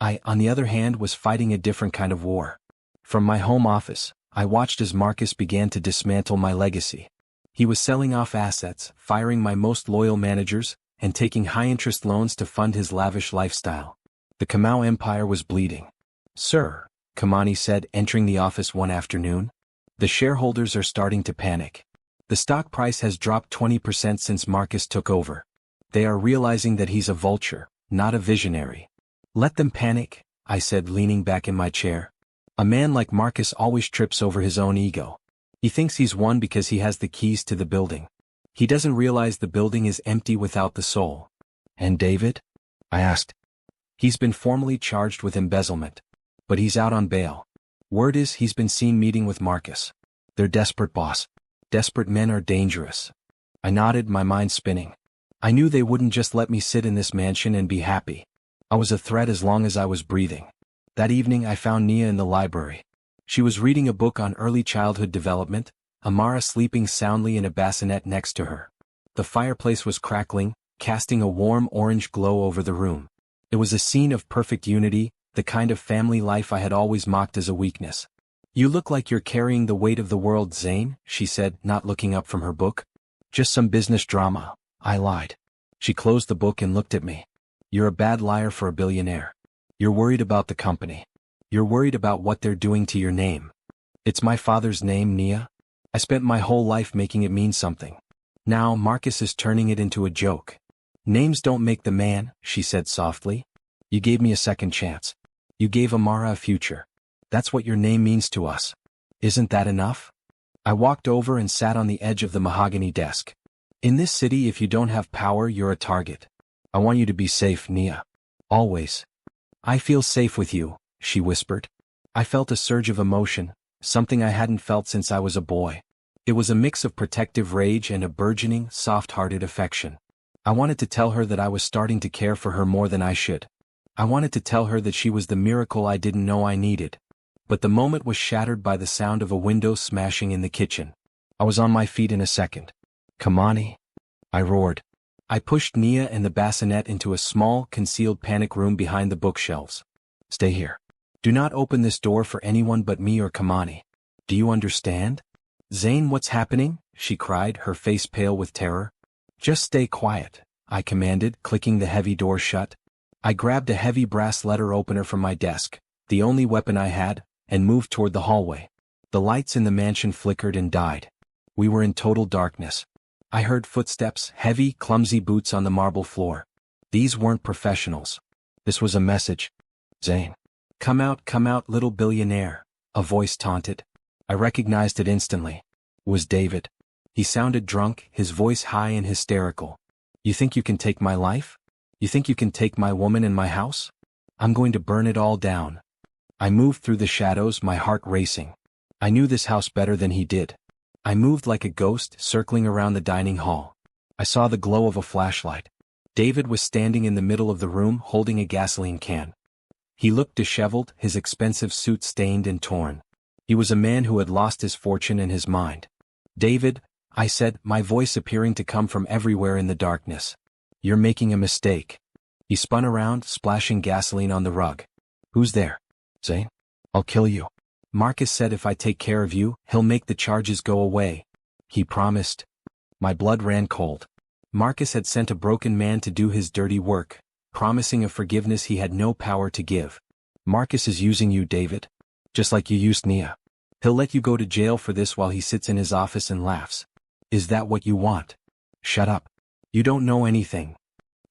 I, on the other hand, was fighting a different kind of war. From my home office, I watched as Marcus began to dismantle my legacy. He was selling off assets, firing my most loyal managers, and taking high-interest loans to fund his lavish lifestyle. The Kamau empire was bleeding. Sir, Kamani said, entering the office one afternoon, the shareholders are starting to panic. The stock price has dropped 20% since Marcus took over. They are realizing that he's a vulture, not a visionary. Let them panic, I said, leaning back in my chair. A man like Marcus always trips over his own ego. He thinks he's won because he has the keys to the building. He doesn't realize the building is empty without the soul. And David? I asked. He's been formally charged with embezzlement. But he's out on bail. Word is he's been seen meeting with Marcus. They're desperate, boss. Desperate men are dangerous. I nodded, my mind spinning. I knew they wouldn't just let me sit in this mansion and be happy. I was a threat as long as I was breathing. That evening I found Nia in the library. She was reading a book on early childhood development, Amara sleeping soundly in a bassinet next to her. The fireplace was crackling, casting a warm orange glow over the room. It was a scene of perfect unity, the kind of family life I had always mocked as a weakness. You look like you're carrying the weight of the world, Zayne, she said, not looking up from her book. Just some business drama, I lied. She closed the book and looked at me. You're a bad liar for a billionaire. You're worried about the company. You're worried about what they're doing to your name. It's my father's name, Nia. I spent my whole life making it mean something. Now Marcus is turning it into a joke. Names don't make the man, she said softly. You gave me a second chance. You gave Amara a future. That's what your name means to us. Isn't that enough? I walked over and sat on the edge of the mahogany desk. In this city, if you don't have power, you're a target. I want you to be safe, Nia. Always. I feel safe with you, she whispered. I felt a surge of emotion, something I hadn't felt since I was a boy. It was a mix of protective rage and a burgeoning, soft-hearted affection. I wanted to tell her that I was starting to care for her more than I should. I wanted to tell her that she was the miracle I didn't know I needed. But the moment was shattered by the sound of a window smashing in the kitchen. I was on my feet in a second. "Kamani!" I roared. I pushed Nia and the bassinet into a small, concealed panic room behind the bookshelves. "Stay here. Do not open this door for anyone but me or Kamani. Do you understand?" "Zayne, what's happening?" she cried, her face pale with terror. "Just stay quiet," I commanded, clicking the heavy door shut. I grabbed a heavy brass letter opener from my desk, the only weapon I had, and moved toward the hallway. The lights in the mansion flickered and died. We were in total darkness. I heard footsteps, heavy, clumsy boots on the marble floor. These weren't professionals. This was a message. "Zayne. Come out, little billionaire," a voice taunted. I recognized it instantly. It was David. He sounded drunk, his voice high and hysterical. "You think you can take my life? You think you can take my woman and my house? I'm going to burn it all down." I moved through the shadows, my heart racing. I knew this house better than he did. I moved like a ghost, circling around the dining hall. I saw the glow of a flashlight. David was standing in the middle of the room, holding a gasoline can. He looked disheveled, his expensive suit stained and torn. He was a man who had lost his fortune and his mind. "David," I said, my voice appearing to come from everywhere in the darkness. "You're making a mistake." He spun around, splashing gasoline on the rug. "Who's there?" "Zayne. I'll kill you. Marcus said if I take care of you, he'll make the charges go away. He promised." My blood ran cold. Marcus had sent a broken man to do his dirty work, promising a forgiveness he had no power to give. "Marcus is using you, David. Just like you used Nia. He'll let you go to jail for this while he sits in his office and laughs. Is that what you want?" "Shut up. You don't know anything,"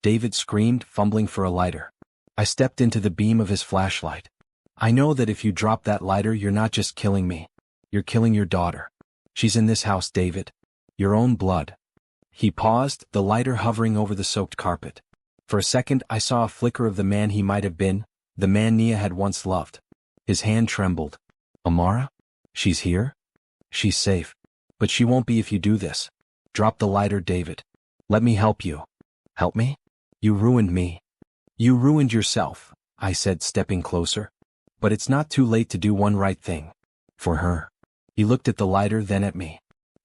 David screamed, fumbling for a lighter. I stepped into the beam of his flashlight. "I know that if you drop that lighter, you're not just killing me. You're killing your daughter. She's in this house, David. Your own blood." He paused, the lighter hovering over the soaked carpet. For a second I saw a flicker of the man he might have been, the man Nia had once loved. His hand trembled. "Amara? She's here? She's safe. But she won't be if you do this. Drop the lighter, David. Let me help you." "Help me? You ruined me." "You ruined yourself," I said, stepping closer. "But it's not too late to do one right thing. For her." He looked at the lighter, then at me.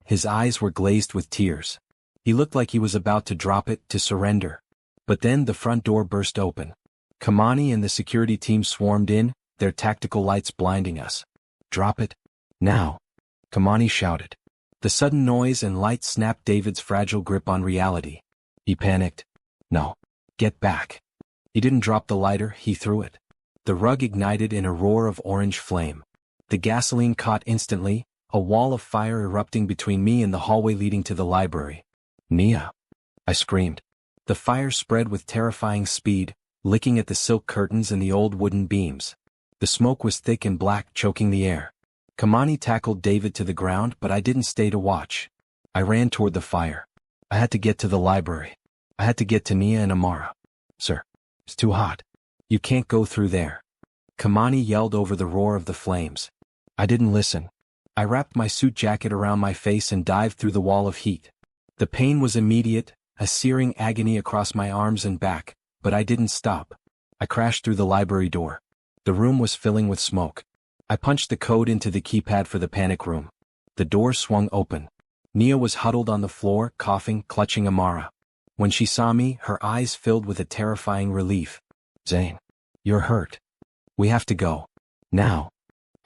His eyes were glazed with tears. He looked like he was about to drop it, to surrender. But then the front door burst open. Kamani and the security team swarmed in, their tactical lights blinding us. "Drop it. Now," Kamani shouted. The sudden noise and light snapped David's fragile grip on reality. He panicked. "No. Get back." He didn't drop the lighter, he threw it. The rug ignited in a roar of orange flame. The gasoline caught instantly, a wall of fire erupting between me and the hallway leading to the library. "Nia!" I screamed. The fire spread with terrifying speed, licking at the silk curtains and the old wooden beams. The smoke was thick and black, choking the air. Kamani tackled David to the ground, but I didn't stay to watch. I ran toward the fire. I had to get to the library. I had to get to Nia and Amara. "Sir, it's too hot. You can't go through there." Kamani yelled over the roar of the flames. I didn't listen. I wrapped my suit jacket around my face and dived through the wall of heat. The pain was immediate, a searing agony across my arms and back, but I didn't stop. I crashed through the library door. The room was filling with smoke. I punched the code into the keypad for the panic room. The door swung open. Nia was huddled on the floor, coughing, clutching Amara. When she saw me, her eyes filled with a terrifying relief. "Zayne, you're hurt. We have to go. Now."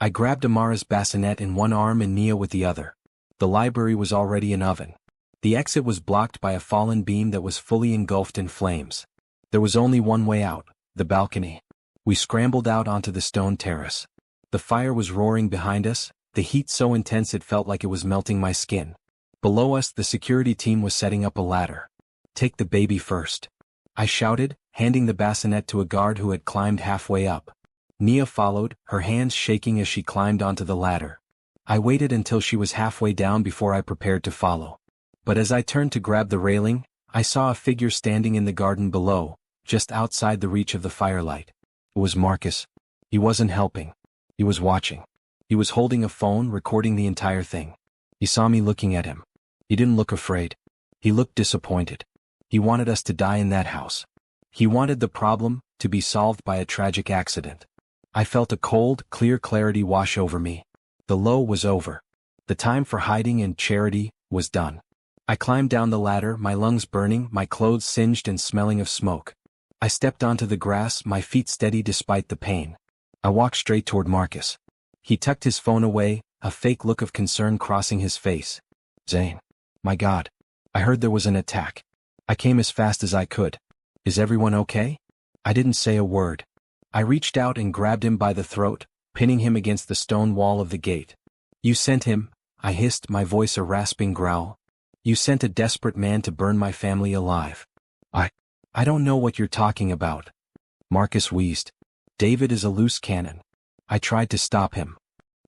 I grabbed Amara's bassinet in one arm and Nia with the other. The library was already an oven. The exit was blocked by a fallen beam that was fully engulfed in flames. There was only one way out, the balcony. We scrambled out onto the stone terrace. The fire was roaring behind us, the heat so intense it felt like it was melting my skin. Below us, the security team was setting up a ladder. "Take the baby first," I shouted, handing the bassinet to a guard who had climbed halfway up. Nia followed, her hands shaking as she climbed onto the ladder. I waited until she was halfway down before I prepared to follow. But as I turned to grab the railing, I saw a figure standing in the garden below, just outside the reach of the firelight. It was Marcus. He wasn't helping. He was watching. He was holding a phone, recording the entire thing. He saw me looking at him. He didn't look afraid. He looked disappointed. He wanted us to die in that house. He wanted the problem to be solved by a tragic accident. I felt a cold, clear clarity wash over me. The low was over. The time for hiding and charity was done. I climbed down the ladder, my lungs burning, my clothes singed and smelling of smoke. I stepped onto the grass, my feet steady despite the pain. I walked straight toward Marcus. He tucked his phone away, a fake look of concern crossing his face. Zayne. My God. I heard there was an attack. I came as fast as I could. Is everyone okay? I didn't say a word. I reached out and grabbed him by the throat, pinning him against the stone wall of the gate. You sent him, I hissed, my voice a rasping growl. You sent a desperate man to burn my family alive. I don't know what you're talking about. Marcus wheezed. David is a loose cannon. I tried to stop him.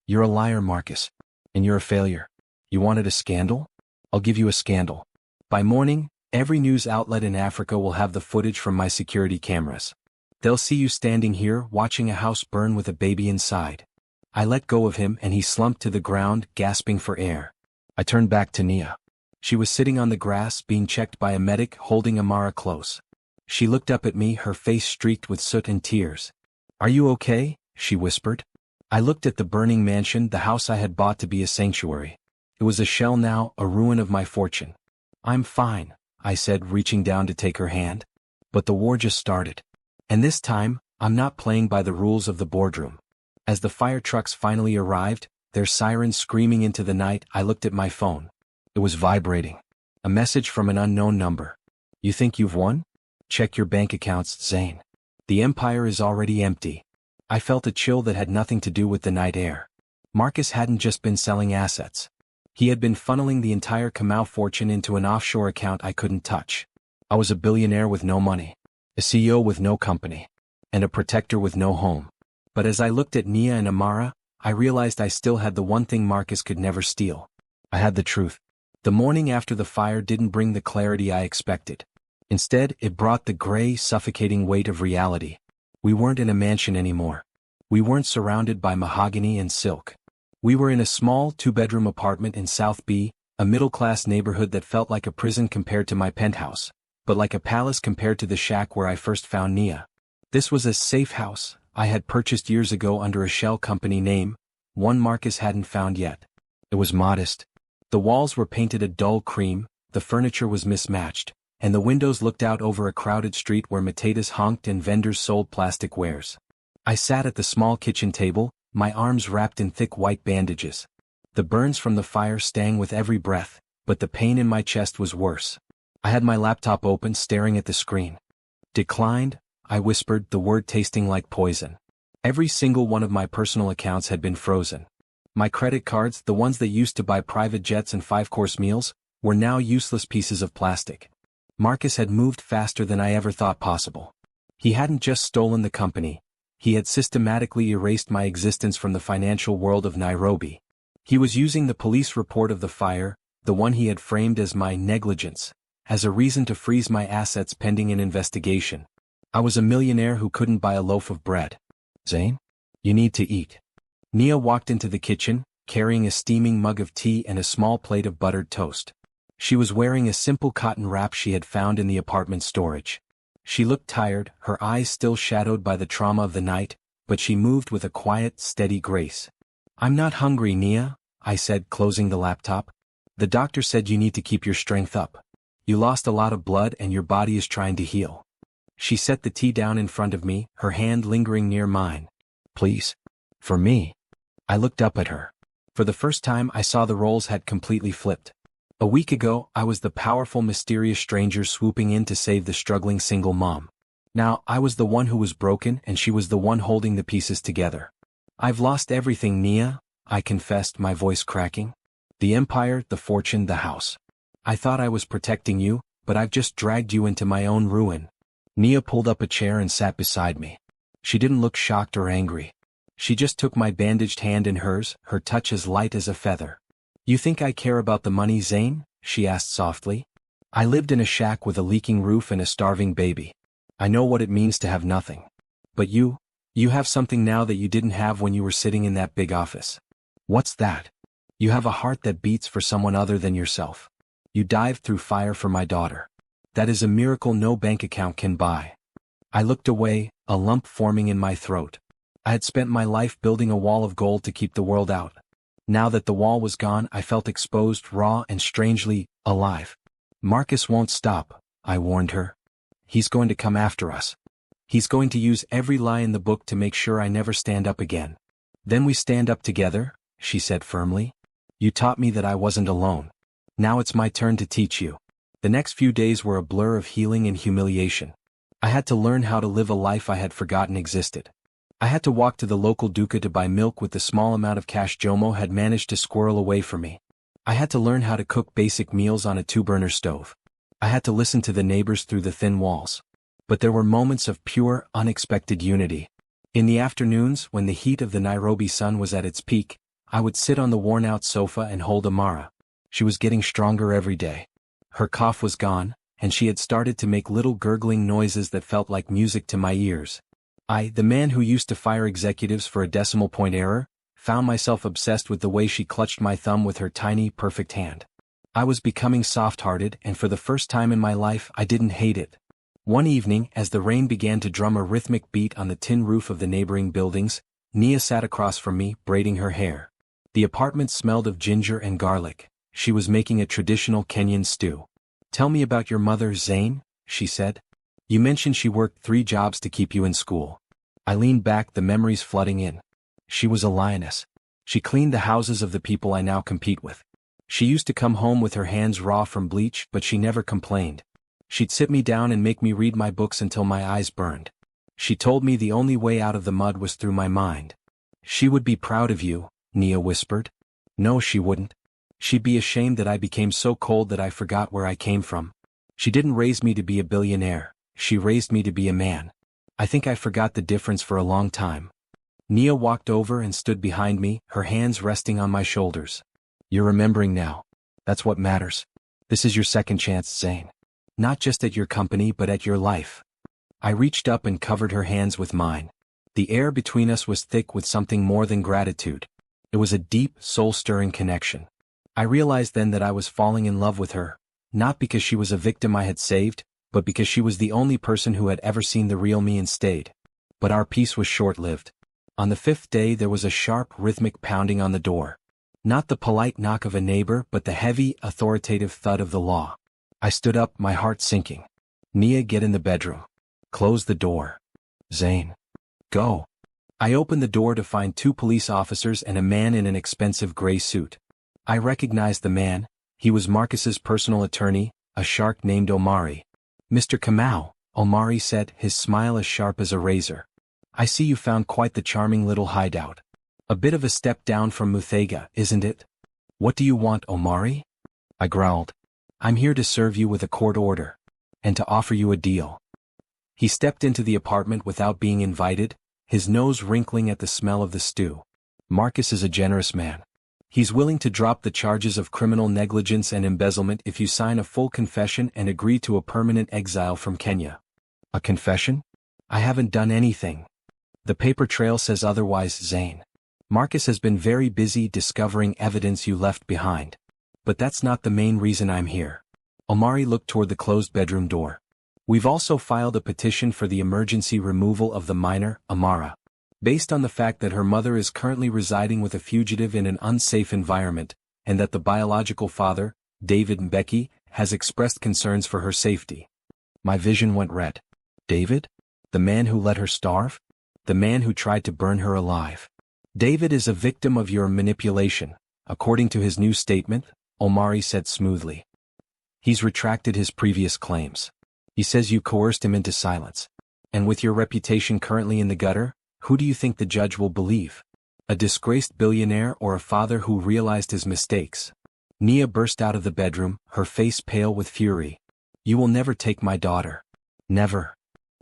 You're a liar, Marcus. And you're a failure. You wanted a scandal? I'll give you a scandal. By morning, every news outlet in Africa will have the footage from my security cameras. They'll see you standing here watching a house burn with a baby inside. I let go of him and he slumped to the ground, gasping for air. I turned back to Nia. She was sitting on the grass being checked by a medic holding Amara close. She looked up at me, her face streaked with soot and tears. Are you okay? She whispered. I looked at the burning mansion, the house I had bought to be a sanctuary. It was a shell now, a ruin of my fortune. I'm fine, I said, reaching down to take her hand. But the war just started. And this time, I'm not playing by the rules of the boardroom. As the fire trucks finally arrived, their sirens screaming into the night, I looked at my phone. It was vibrating. A message from an unknown number. You think you've won? Check your bank accounts, Zayne. The empire is already empty. I felt a chill that had nothing to do with the night air. Marcus hadn't just been selling assets. He had been funneling the entire Kamau fortune into an offshore account I couldn't touch. I was a billionaire with no money, a CEO with no company, and a protector with no home. But as I looked at Nia and Amara, I realized I still had the one thing Marcus could never steal. I had the truth. The morning after the fire didn't bring the clarity I expected. Instead, it brought the gray, suffocating weight of reality. We weren't in a mansion anymore. We weren't surrounded by mahogany and silk. We were in a small, two-bedroom apartment in South B, a middle-class neighborhood that felt like a prison compared to my penthouse, but like a palace compared to the shack where I first found Nia. This was a safe house I had purchased years ago under a shell company name, one Marcus hadn't found yet. It was modest. The walls were painted a dull cream, the furniture was mismatched, and the windows looked out over a crowded street where matatas honked and vendors sold plastic wares. I sat at the small kitchen table, my arms wrapped in thick white bandages. The burns from the fire stung with every breath, but the pain in my chest was worse. I had my laptop open, staring at the screen. Declined, I whispered, the word tasting like poison. Every single one of my personal accounts had been frozen. My credit cards, the ones that used to buy private jets and five-course meals, were now useless pieces of plastic. Marcus had moved faster than I ever thought possible. He hadn't just stolen the company. He had systematically erased my existence from the financial world of Nairobi. He was using the police report of the fire, the one he had framed as my negligence, as a reason to freeze my assets pending an investigation. I was a millionaire who couldn't buy a loaf of bread. Zayne? You need to eat. Nia walked into the kitchen, carrying a steaming mug of tea and a small plate of buttered toast. She was wearing a simple cotton wrap she had found in the apartment storage. She looked tired, her eyes still shadowed by the trauma of the night, but she moved with a quiet, steady grace. I'm not hungry, Nia, I said, closing the laptop. The doctor said you need to keep your strength up. You lost a lot of blood and your body is trying to heal. She set the tea down in front of me, her hand lingering near mine. Please. For me. I looked up at her. For the first time I saw the roles had completely flipped. A week ago, I was the powerful, mysterious stranger swooping in to save the struggling single mom. Now, I was the one who was broken and she was the one holding the pieces together. I've lost everything, Nia, I confessed, my voice cracking. The empire, the fortune, the house. I thought I was protecting you, but I've just dragged you into my own ruin. Nia pulled up a chair and sat beside me. She didn't look shocked or angry. She just took my bandaged hand in hers, her touch as light as a feather. You think I care about the money, Zayne? She asked softly. I lived in a shack with a leaking roof and a starving baby. I know what it means to have nothing. But you have something now that you didn't have when you were sitting in that big office. What's that? You have a heart that beats for someone other than yourself. You dived through fire for my daughter. That is a miracle no bank account can buy. I looked away, a lump forming in my throat. I had spent my life building a wall of gold to keep the world out. Now that the wall was gone, I felt exposed, raw, and strangely alive. Marcus won't stop, I warned her. He's going to come after us. He's going to use every lie in the book to make sure I never stand up again. Then we stand up together, she said firmly. You taught me that I wasn't alone. Now it's my turn to teach you. The next few days were a blur of healing and humiliation. I had to learn how to live a life I had forgotten existed. I had to walk to the local duka to buy milk with the small amount of cash Jomo had managed to squirrel away from me. I had to learn how to cook basic meals on a 2-burner stove. I had to listen to the neighbors through the thin walls. But there were moments of pure, unexpected unity. In the afternoons, when the heat of the Nairobi sun was at its peak, I would sit on the worn-out sofa and hold Amara. She was getting stronger every day. Her cough was gone, and she had started to make little gurgling noises that felt like music to my ears. I, the man who used to fire executives for a decimal point error, found myself obsessed with the way she clutched my thumb with her tiny, perfect hand. I was becoming soft-hearted, and for the first time in my life I didn't hate it. One evening, as the rain began to drum a rhythmic beat on the tin roof of the neighboring buildings, Nia sat across from me, braiding her hair. The apartment smelled of ginger and garlic. She was making a traditional Kenyan stew. "Tell me about your mother, Zayne," she said. "You mentioned she worked 3 jobs to keep you in school." I leaned back, the memories flooding in. She was a lioness. She cleaned the houses of the people I now compete with. She used to come home with her hands raw from bleach, but she never complained. She'd sit me down and make me read my books until my eyes burned. She told me the only way out of the mud was through my mind. "She would be proud of you," Nia whispered. "No, she wouldn't. She'd be ashamed that I became so cold that I forgot where I came from. She didn't raise me to be a billionaire. She raised me to be a man. I think I forgot the difference for a long time." Nia walked over and stood behind me, her hands resting on my shoulders. "You're remembering now. That's what matters. This is your second chance, Zayne. Not just at your company but at your life." I reached up and covered her hands with mine. The air between us was thick with something more than gratitude. It was a deep, soul-stirring connection. I realized then that I was falling in love with her, not because she was a victim I had saved, but because she was the only person who had ever seen the real me and stayed. But our peace was short-lived. On the 5th day there was a sharp, rhythmic pounding on the door. Not the polite knock of a neighbor but the heavy, authoritative thud of the law. I stood up, my heart sinking. "Nia, get in the bedroom. Close the door. Zayne. Go." I opened the door to find 2 police officers and a man in an expensive gray suit. I recognized the man. He was Marcus's personal attorney, a shark named Omari. "Mr. Kamau," Omari said, his smile as sharp as a razor. "I see you found quite the charming little hideout. A bit of a step down from Muthaiga, isn't it?" "What do you want, Omari?" I growled. "I'm here to serve you with a court order. And to offer you a deal." He stepped into the apartment without being invited, his nose wrinkling at the smell of the stew. "Marcus is a generous man. He's willing to drop the charges of criminal negligence and embezzlement if you sign a full confession and agree to a permanent exile from Kenya." "A confession? I haven't done anything." "The paper trail says otherwise, Zayne. Marcus has been very busy discovering evidence you left behind. But that's not the main reason I'm here." Omari looked toward the closed bedroom door. "We've also filed a petition for the emergency removal of the minor, Amara. Based on the fact that her mother is currently residing with a fugitive in an unsafe environment, and that the biological father, David Mbeki, has expressed concerns for her safety." My vision went red. David? The man who let her starve? The man who tried to burn her alive? "David is a victim of your manipulation, according to his new statement," Omari said smoothly. "He's retracted his previous claims. He says you coerced him into silence. And with your reputation currently in the gutter, who do you think the judge will believe? A disgraced billionaire or a father who realized his mistakes?" Nia burst out of the bedroom, her face pale with fury. "You will never take my daughter. Never."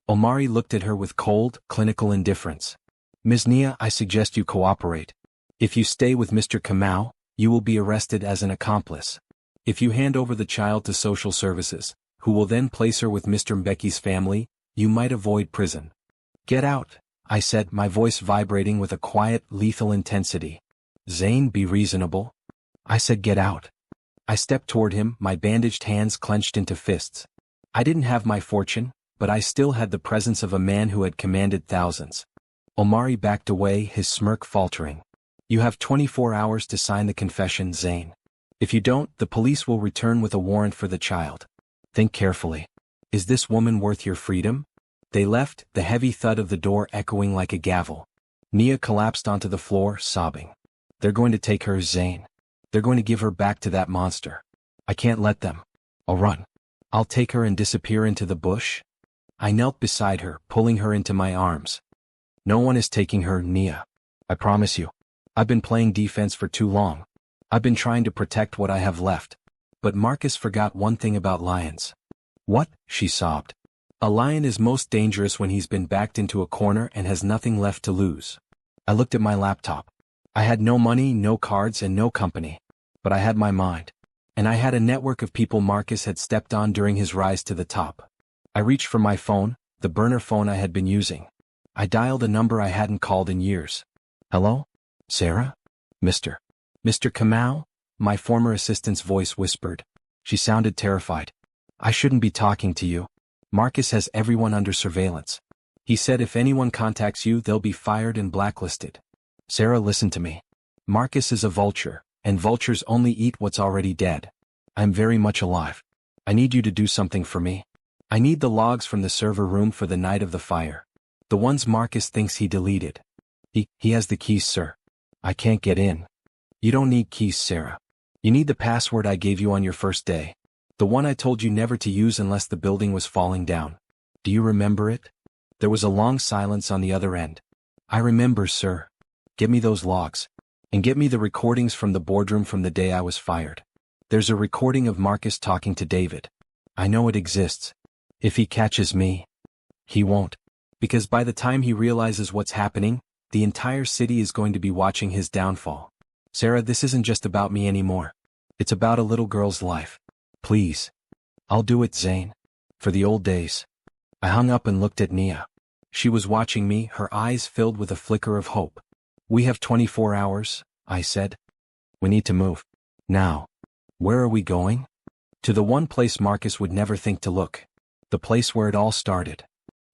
Omari looked at her with cold, clinical indifference. "Ms. Nia, I suggest you cooperate. If you stay with Mr. Kamau, you will be arrested as an accomplice. If you hand over the child to social services, who will then place her with Mr. Mbeki's family, you might avoid prison." "Get out," I said, my voice vibrating with a quiet, lethal intensity. "Zayne, be reasonable." I said get out. I stepped toward him, my bandaged hands clenched into fists. I didn't have my fortune, but I still had the presence of a man who had commanded thousands. Omari backed away, his smirk faltering. You have 24 hours to sign the confession, Zayne. If you don't, the police will return with a warrant for the child. Think carefully. Is this woman worth your freedom? They left, the heavy thud of the door echoing like a gavel. Nia collapsed onto the floor, sobbing. They're going to take her, Zayne. They're going to give her back to that monster. I can't let them. I'll run. I'll take her and disappear into the bush. I knelt beside her, pulling her into my arms. No one is taking her, Nia. I promise you. I've been playing defense for too long. I've been trying to protect what I have left. But Marcus forgot one thing about lions. What? She sobbed. A lion is most dangerous when he's been backed into a corner and has nothing left to lose. I looked at my laptop. I had no money, no cards, and no company. But I had my mind. And I had a network of people Marcus had stepped on during his rise to the top. I reached for my phone, the burner phone I had been using. I dialed a number I hadn't called in years. Hello? Sarah? Mr. Kamau? My former assistant's voice whispered. She sounded terrified. I shouldn't be talking to you. Marcus has everyone under surveillance. He said if anyone contacts you, they'll be fired and blacklisted. Sarah, listen to me. Marcus is a vulture, and vultures only eat what's already dead. I'm very much alive. I need you to do something for me. I need the logs from the server room for the night of the fire. The ones Marcus thinks he deleted. He has the keys, sir. I can't get in. You don't need keys, Sarah. You need the password I gave you on your first day. The one I told you never to use unless the building was falling down. Do you remember it? There was a long silence on the other end. I remember, sir. Get me those logs. And get me the recordings from the boardroom from the day I was fired. There's a recording of Marcus talking to David. I know it exists. If he catches me, he won't. Because by the time he realizes what's happening, the entire city is going to be watching his downfall. Sarah, this isn't just about me anymore. It's about a little girl's life. Please. I'll do it, Zayne. For the old days. I hung up and looked at Nia. She was watching me, her eyes filled with a flicker of hope. We have 24 hours, I said. We need to move. Now. Where are we going? To the one place Marcus would never think to look. The place where it all started.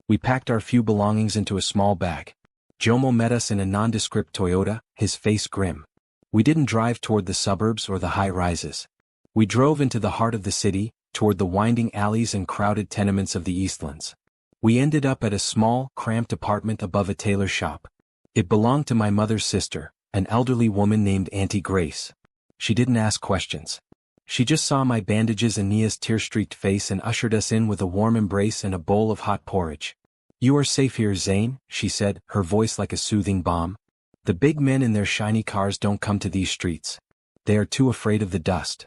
We packed our few belongings into a small bag. Jomo met us in a nondescript Toyota, his face grim. We didn't drive toward the suburbs or the high rises. We drove into the heart of the city, toward the winding alleys and crowded tenements of the Eastlands. We ended up at a small, cramped apartment above a tailor shop. It belonged to my mother's sister, an elderly woman named Auntie Grace. She didn't ask questions. She just saw my bandages and Nia's tear-streaked face and ushered us in with a warm embrace and a bowl of hot porridge. You are safe here, Zayne, she said, her voice like a soothing balm. The big men in their shiny cars don't come to these streets. They are too afraid of the dust.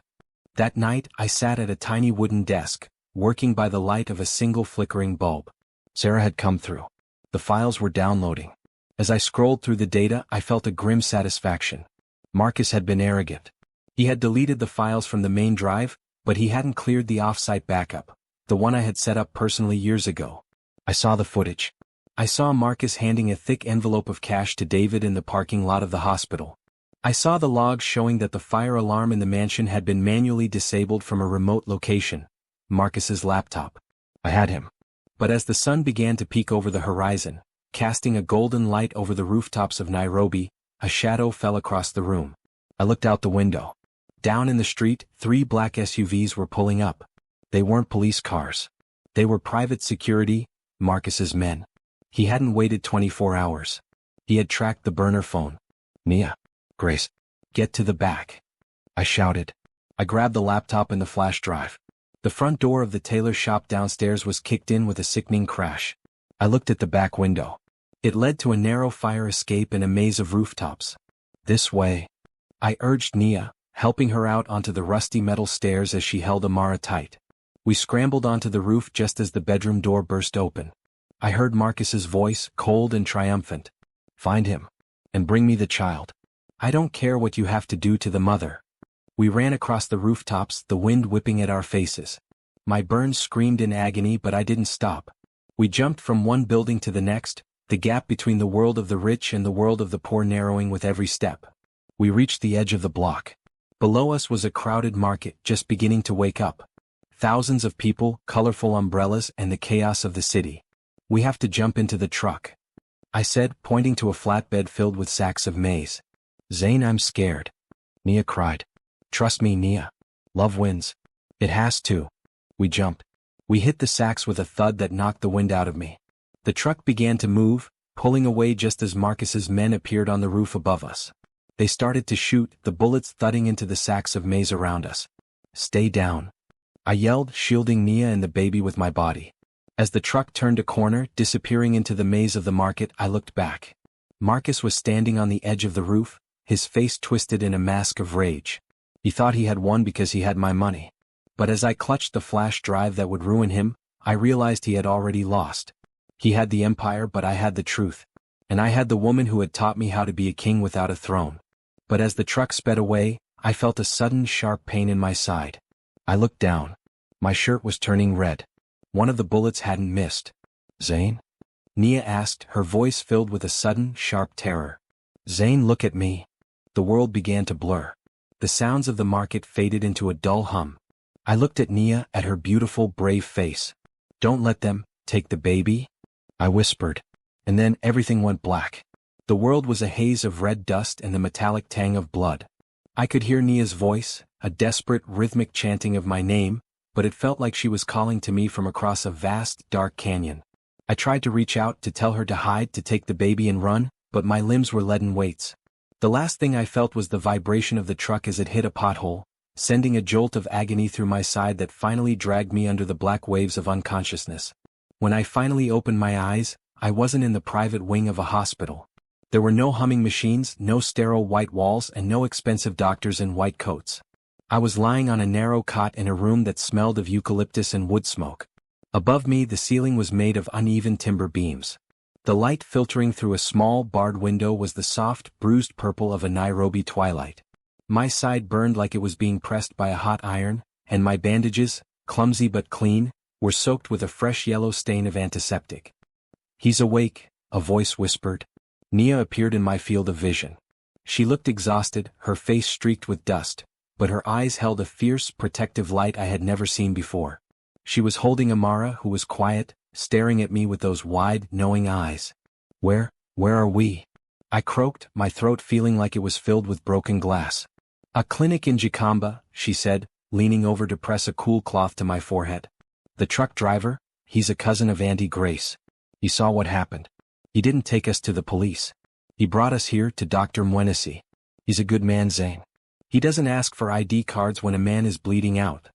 That night, I sat at a tiny wooden desk, working by the light of a single flickering bulb. Sarah had come through. The files were downloading. As I scrolled through the data, I felt a grim satisfaction. Marcus had been arrogant. He had deleted the files from the main drive, but he hadn't cleared the off-site backup, the one I had set up personally years ago. I saw the footage. I saw Marcus handing a thick envelope of cash to David in the parking lot of the hospital. I saw the logs showing that the fire alarm in the mansion had been manually disabled from a remote location, Marcus's laptop. I had him. But as the sun began to peek over the horizon, casting a golden light over the rooftops of Nairobi, a shadow fell across the room. I looked out the window. Down in the street, 3 black SUVs were pulling up. They weren't police cars. They were private security, Marcus's men. He hadn't waited 24 hours. He had tracked the burner phone. Nia. Grace. Get to the back. I shouted. I grabbed the laptop and the flash drive. The front door of the tailor shop downstairs was kicked in with a sickening crash. I looked at the back window. It led to a narrow fire escape and a maze of rooftops. This way. I urged Nia, helping her out onto the rusty metal stairs as she held Amara tight. We scrambled onto the roof just as the bedroom door burst open. I heard Marcus's voice, cold and triumphant. Find him. And bring me the child. I don't care what you have to do to the mother. We ran across the rooftops, the wind whipping at our faces. My burns screamed in agony, but I didn't stop. We jumped from one building to the next, the gap between the world of the rich and the world of the poor narrowing with every step. We reached the edge of the block. Below us was a crowded market just beginning to wake up. Thousands of people, colorful umbrellas, and the chaos of the city. We have to jump into the truck, I said, pointing to a flatbed filled with sacks of maize. Zayne, I'm scared. Nia cried. Trust me, Nia. Love wins. It has to. We jumped. We hit the sacks with a thud that knocked the wind out of me. The truck began to move, pulling away just as Marcus's men appeared on the roof above us. They started to shoot, the bullets thudding into the sacks of maize around us. Stay down, I yelled, shielding Nia and the baby with my body. As the truck turned a corner, disappearing into the maze of the market, I looked back. Marcus was standing on the edge of the roof, his face twisted in a mask of rage. He thought he had won because he had my money. But as I clutched the flash drive that would ruin him, I realized he had already lost. He had the empire, but I had the truth. And I had the woman who had taught me how to be a king without a throne. But as the truck sped away, I felt a sudden sharp pain in my side. I looked down. My shirt was turning red. One of the bullets hadn't missed. Zayne? Nia asked, her voice filled with a sudden, sharp terror. Zayne, look at me. The world began to blur. The sounds of the market faded into a dull hum. I looked at Nia, at her beautiful, brave face. Don't let them take the baby, I whispered. And then everything went black. The world was a haze of red dust and the metallic tang of blood. I could hear Nia's voice, a desperate, rhythmic chanting of my name, but it felt like she was calling to me from across a vast, dark canyon. I tried to reach out, to tell her to hide, to take the baby and run, but my limbs were leaden weights. The last thing I felt was the vibration of the truck as it hit a pothole, sending a jolt of agony through my side that finally dragged me under the black waves of unconsciousness. When I finally opened my eyes, I wasn't in the private wing of a hospital. There were no humming machines, no sterile white walls, and no expensive doctors in white coats. I was lying on a narrow cot in a room that smelled of eucalyptus and wood smoke. Above me, the ceiling was made of uneven timber beams. The light filtering through a small, barred window was the soft, bruised purple of a Nairobi twilight. My side burned like it was being pressed by a hot iron, and my bandages, clumsy but clean, were soaked with a fresh yellow stain of antiseptic. He's awake, a voice whispered. Nia appeared in my field of vision. She looked exhausted, her face streaked with dust, but her eyes held a fierce, protective light I had never seen before. She was holding Amara, who was quiet, staring at me with those wide, knowing eyes. Where are we? I croaked, my throat feeling like it was filled with broken glass. A clinic in Gikamba, she said, leaning over to press a cool cloth to my forehead. The truck driver? He's a cousin of Auntie Grace. He saw what happened. He didn't take us to the police. He brought us here to Dr. Mwenesi. He's a good man, Zayne. He doesn't ask for ID cards when a man is bleeding out.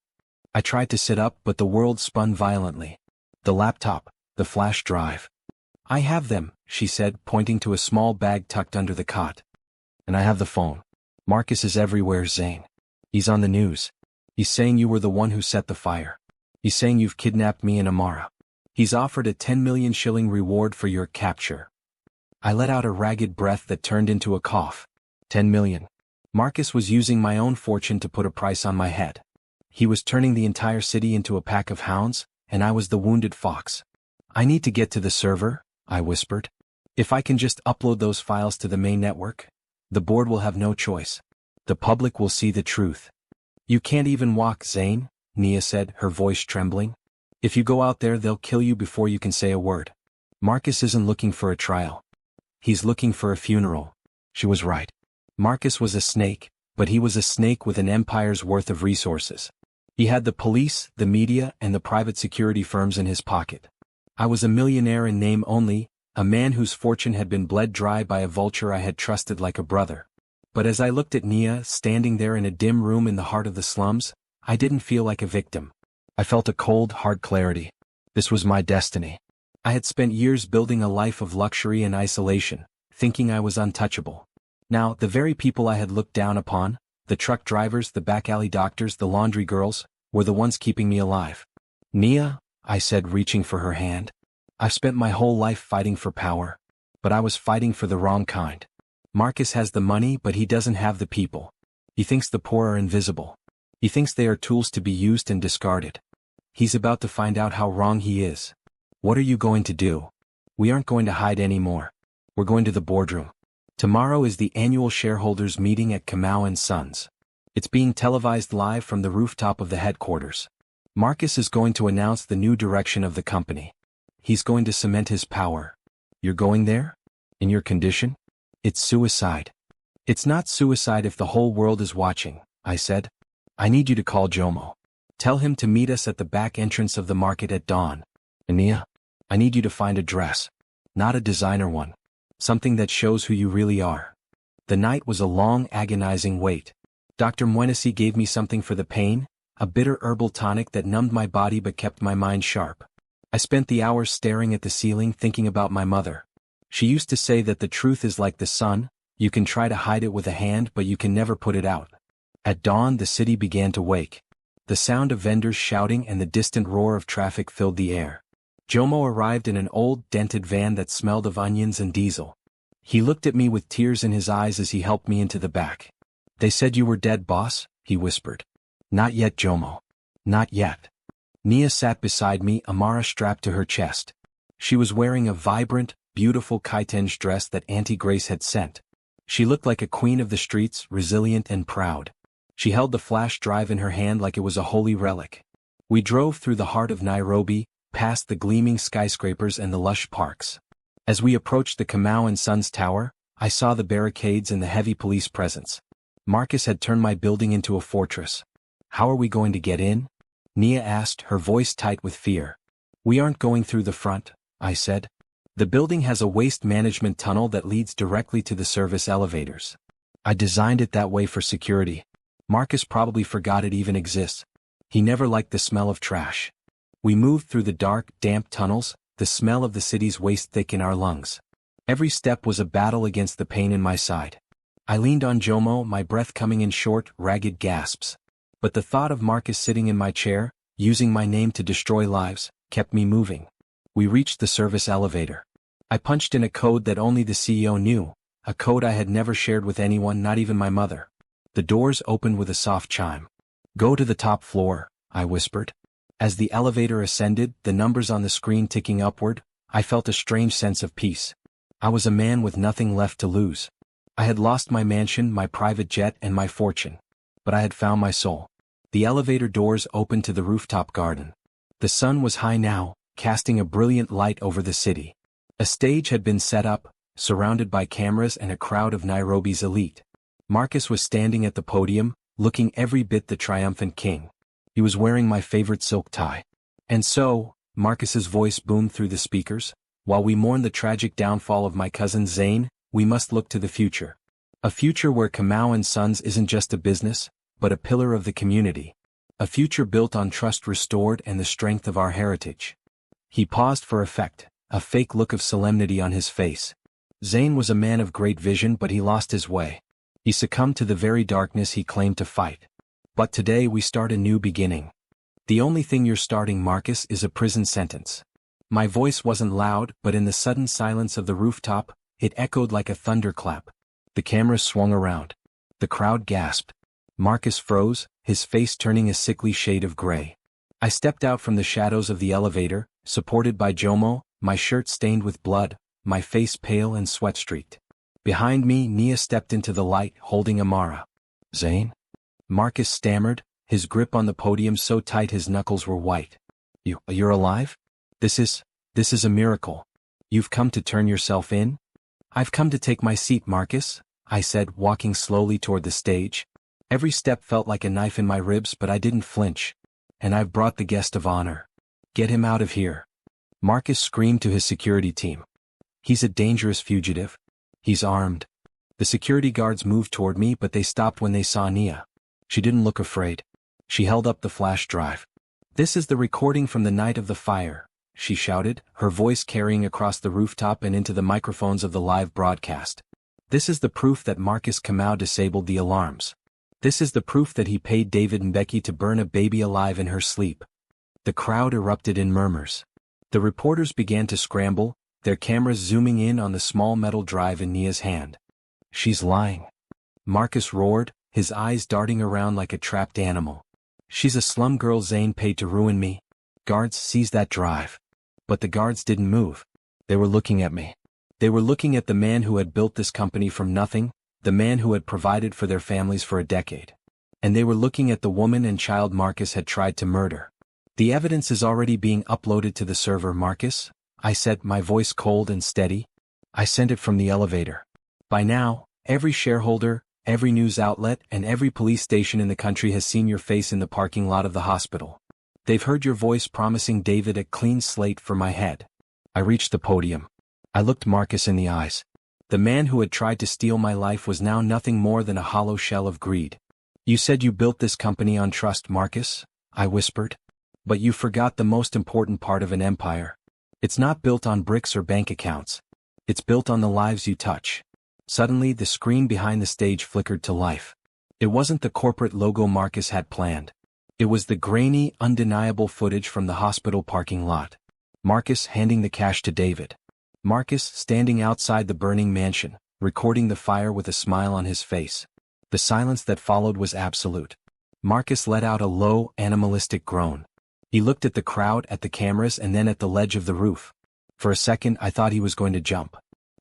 I tried to sit up, but the world spun violently. The laptop, the flash drive. I have them, she said, pointing to a small bag tucked under the cot. And I have the phone. Marcus is everywhere, Zayne. He's on the news. He's saying you were the one who set the fire. He's saying you've kidnapped me and Amara. He's offered a 10 million shilling reward for your capture. I let out a ragged breath that turned into a cough. 10 million. Marcus was using my own fortune to put a price on my head. He was turning the entire city into a pack of hounds, and I was the wounded fox. I need to get to the server, I whispered. If I can just upload those files to the main network, the board will have no choice. The public will see the truth. You can't even walk, Zayne, Nia said, her voice trembling. If you go out there, they'll kill you before you can say a word. Marcus isn't looking for a trial. He's looking for a funeral. She was right. Marcus was a snake, but he was a snake with an empire's worth of resources. He had the police, the media, and the private security firms in his pocket. I was a millionaire in name only, a man whose fortune had been bled dry by a vulture I had trusted like a brother. But as I looked at Nia, standing there in a dim room in the heart of the slums, I didn't feel like a victim. I felt a cold, hard clarity. This was my destiny. I had spent years building a life of luxury and isolation, thinking I was untouchable. Now, the very people I had looked down upon, the truck drivers, the back alley doctors, the laundry girls, were the ones keeping me alive. Nia, I said, reaching for her hand. I've spent my whole life fighting for power, but I was fighting for the wrong kind. Marcus has the money, but he doesn't have the people. He thinks the poor are invisible. He thinks they are tools to be used and discarded. He's about to find out how wrong he is. What are you going to do? We aren't going to hide anymore. We're going to the boardroom. Tomorrow is the annual shareholders meeting at Kamau and Sons. It's being televised live from the rooftop of the headquarters. Marcus is going to announce the new direction of the company. He's going to cement his power. You're going there? In your condition? It's suicide. It's not suicide if the whole world is watching, I said. I need you to call Jomo. Tell him to meet us at the back entrance of the market at dawn. Ania, I need you to find a dress. Not a designer one. Something that shows who you really are. The night was a long, agonizing wait. Dr. Mwenesi gave me something for the pain, a bitter herbal tonic that numbed my body but kept my mind sharp. I spent the hours staring at the ceiling thinking about my mother. She used to say that the truth is like the sun, you can try to hide it with a hand but you can never put it out. At dawn the city began to wake. The sound of vendors shouting and the distant roar of traffic filled the air. Jomo arrived in an old, dented van that smelled of onions and diesel. He looked at me with tears in his eyes as he helped me into the back. They said you were dead, boss, he whispered. Not yet, Jomo. Not yet. Nia sat beside me, Amara strapped to her chest. She was wearing a vibrant, beautiful kitenge dress that Auntie Grace had sent. She looked like a queen of the streets, resilient and proud. She held the flash drive in her hand like it was a holy relic. We drove through the heart of Nairobi, past the gleaming skyscrapers and the lush parks. As we approached the Kamau and Sons Tower, I saw the barricades and the heavy police presence. Marcus had turned my building into a fortress. How are we going to get in? Nia asked, her voice tight with fear. We aren't going through the front, I said. The building has a waste management tunnel that leads directly to the service elevators. I designed it that way for security. Marcus probably forgot it even exists. He never liked the smell of trash. We moved through the dark, damp tunnels, the smell of the city's waste thick in our lungs. Every step was a battle against the pain in my side. I leaned on Jomo, my breath coming in short, ragged gasps. But the thought of Marcus sitting in my chair, using my name to destroy lives, kept me moving. We reached the service elevator. I punched in a code that only the CEO knew, a code I had never shared with anyone, not even my mother. The doors opened with a soft chime. Go to the top floor, I whispered. As the elevator ascended, the numbers on the screen ticking upward, I felt a strange sense of peace. I was a man with nothing left to lose. I had lost my mansion, my private jet, and my fortune. But I had found my soul. The elevator doors opened to the rooftop garden. The sun was high now, casting a brilliant light over the city. A stage had been set up, surrounded by cameras and a crowd of Nairobi's elite. Marcus was standing at the podium, looking every bit the triumphant king. He was wearing my favorite silk tie. And so, Marcus's voice boomed through the speakers, while we mourn the tragic downfall of my cousin Zayne, we must look to the future. A future where Kamau and Sons isn't just a business, but a pillar of the community. A future built on trust restored and the strength of our heritage. He paused for effect, a fake look of solemnity on his face. Zayne was a man of great vision, but he lost his way. He succumbed to the very darkness he claimed to fight. But today we start a new beginning. The only thing you're starting, Marcus, is a prison sentence. My voice wasn't loud, but in the sudden silence of the rooftop, it echoed like a thunderclap. The cameras swung around. The crowd gasped. Marcus froze, his face turning a sickly shade of gray. I stepped out from the shadows of the elevator, supported by Jomo, my shirt stained with blood, my face pale and sweat-streaked. Behind me, Nia stepped into the light, holding Amara. Zayne? Marcus stammered, his grip on the podium so tight his knuckles were white. You're alive? This is a miracle. You've come to turn yourself in? I've come to take my seat, Marcus, I said, walking slowly toward the stage. Every step felt like a knife in my ribs, but I didn't flinch. And I've brought the guest of honor. Get him out of here. Marcus screamed to his security team. He's a dangerous fugitive. He's armed. The security guards moved toward me, but they stopped when they saw Nia. She didn't look afraid. She held up the flash drive. This is the recording from the night of the fire, she shouted, her voice carrying across the rooftop and into the microphones of the live broadcast. This is the proof that Marcus Kamau disabled the alarms. This is the proof that he paid David Mbeki to burn a baby alive in her sleep. The crowd erupted in murmurs. The reporters began to scramble, their cameras zooming in on the small metal drive in Nia's hand. She's lying. Marcus roared, his eyes darting around like a trapped animal. She's a slum girl Zayne paid to ruin me. Guards, seize that drive. But the guards didn't move. They were looking at me. They were looking at the man who had built this company from nothing, the man who had provided for their families for a decade. And they were looking at the woman and child Marcus had tried to murder. The evidence is already being uploaded to the server, Marcus, I said, my voice cold and steady. I sent it from the elevator. By now, every shareholder, every news outlet, and every police station in the country has seen your face in the parking lot of the hospital. They've heard your voice promising David a clean slate for my head. I reached the podium. I looked Marcus in the eyes. The man who had tried to steal my life was now nothing more than a hollow shell of greed. You said you built this company on trust, Marcus, I whispered. But you forgot the most important part of an empire. It's not built on bricks or bank accounts. It's built on the lives you touch. Suddenly the screen behind the stage flickered to life. It wasn't the corporate logo Marcus had planned. It was the grainy, undeniable footage from the hospital parking lot. Marcus handing the cash to David. Marcus standing outside the burning mansion, recording the fire with a smile on his face. The silence that followed was absolute. Marcus let out a low, animalistic groan. He looked at the crowd, at the cameras, and then at the ledge of the roof. For a second I thought he was going to jump.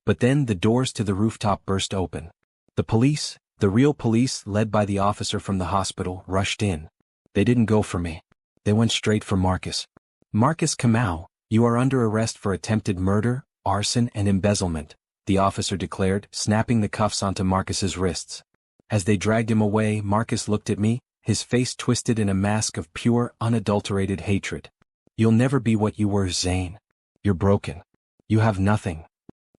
But then the doors to the rooftop burst open. The police, the real police led by the officer from the hospital, rushed in. They didn't go for me. They went straight for Marcus. Marcus Kamau, you are under arrest for attempted murder, arson, and embezzlement, the officer declared, snapping the cuffs onto Marcus's wrists. As they dragged him away, Marcus looked at me, his face twisted in a mask of pure, unadulterated hatred. You'll never be what you were, Zayne. You're broken. You have nothing.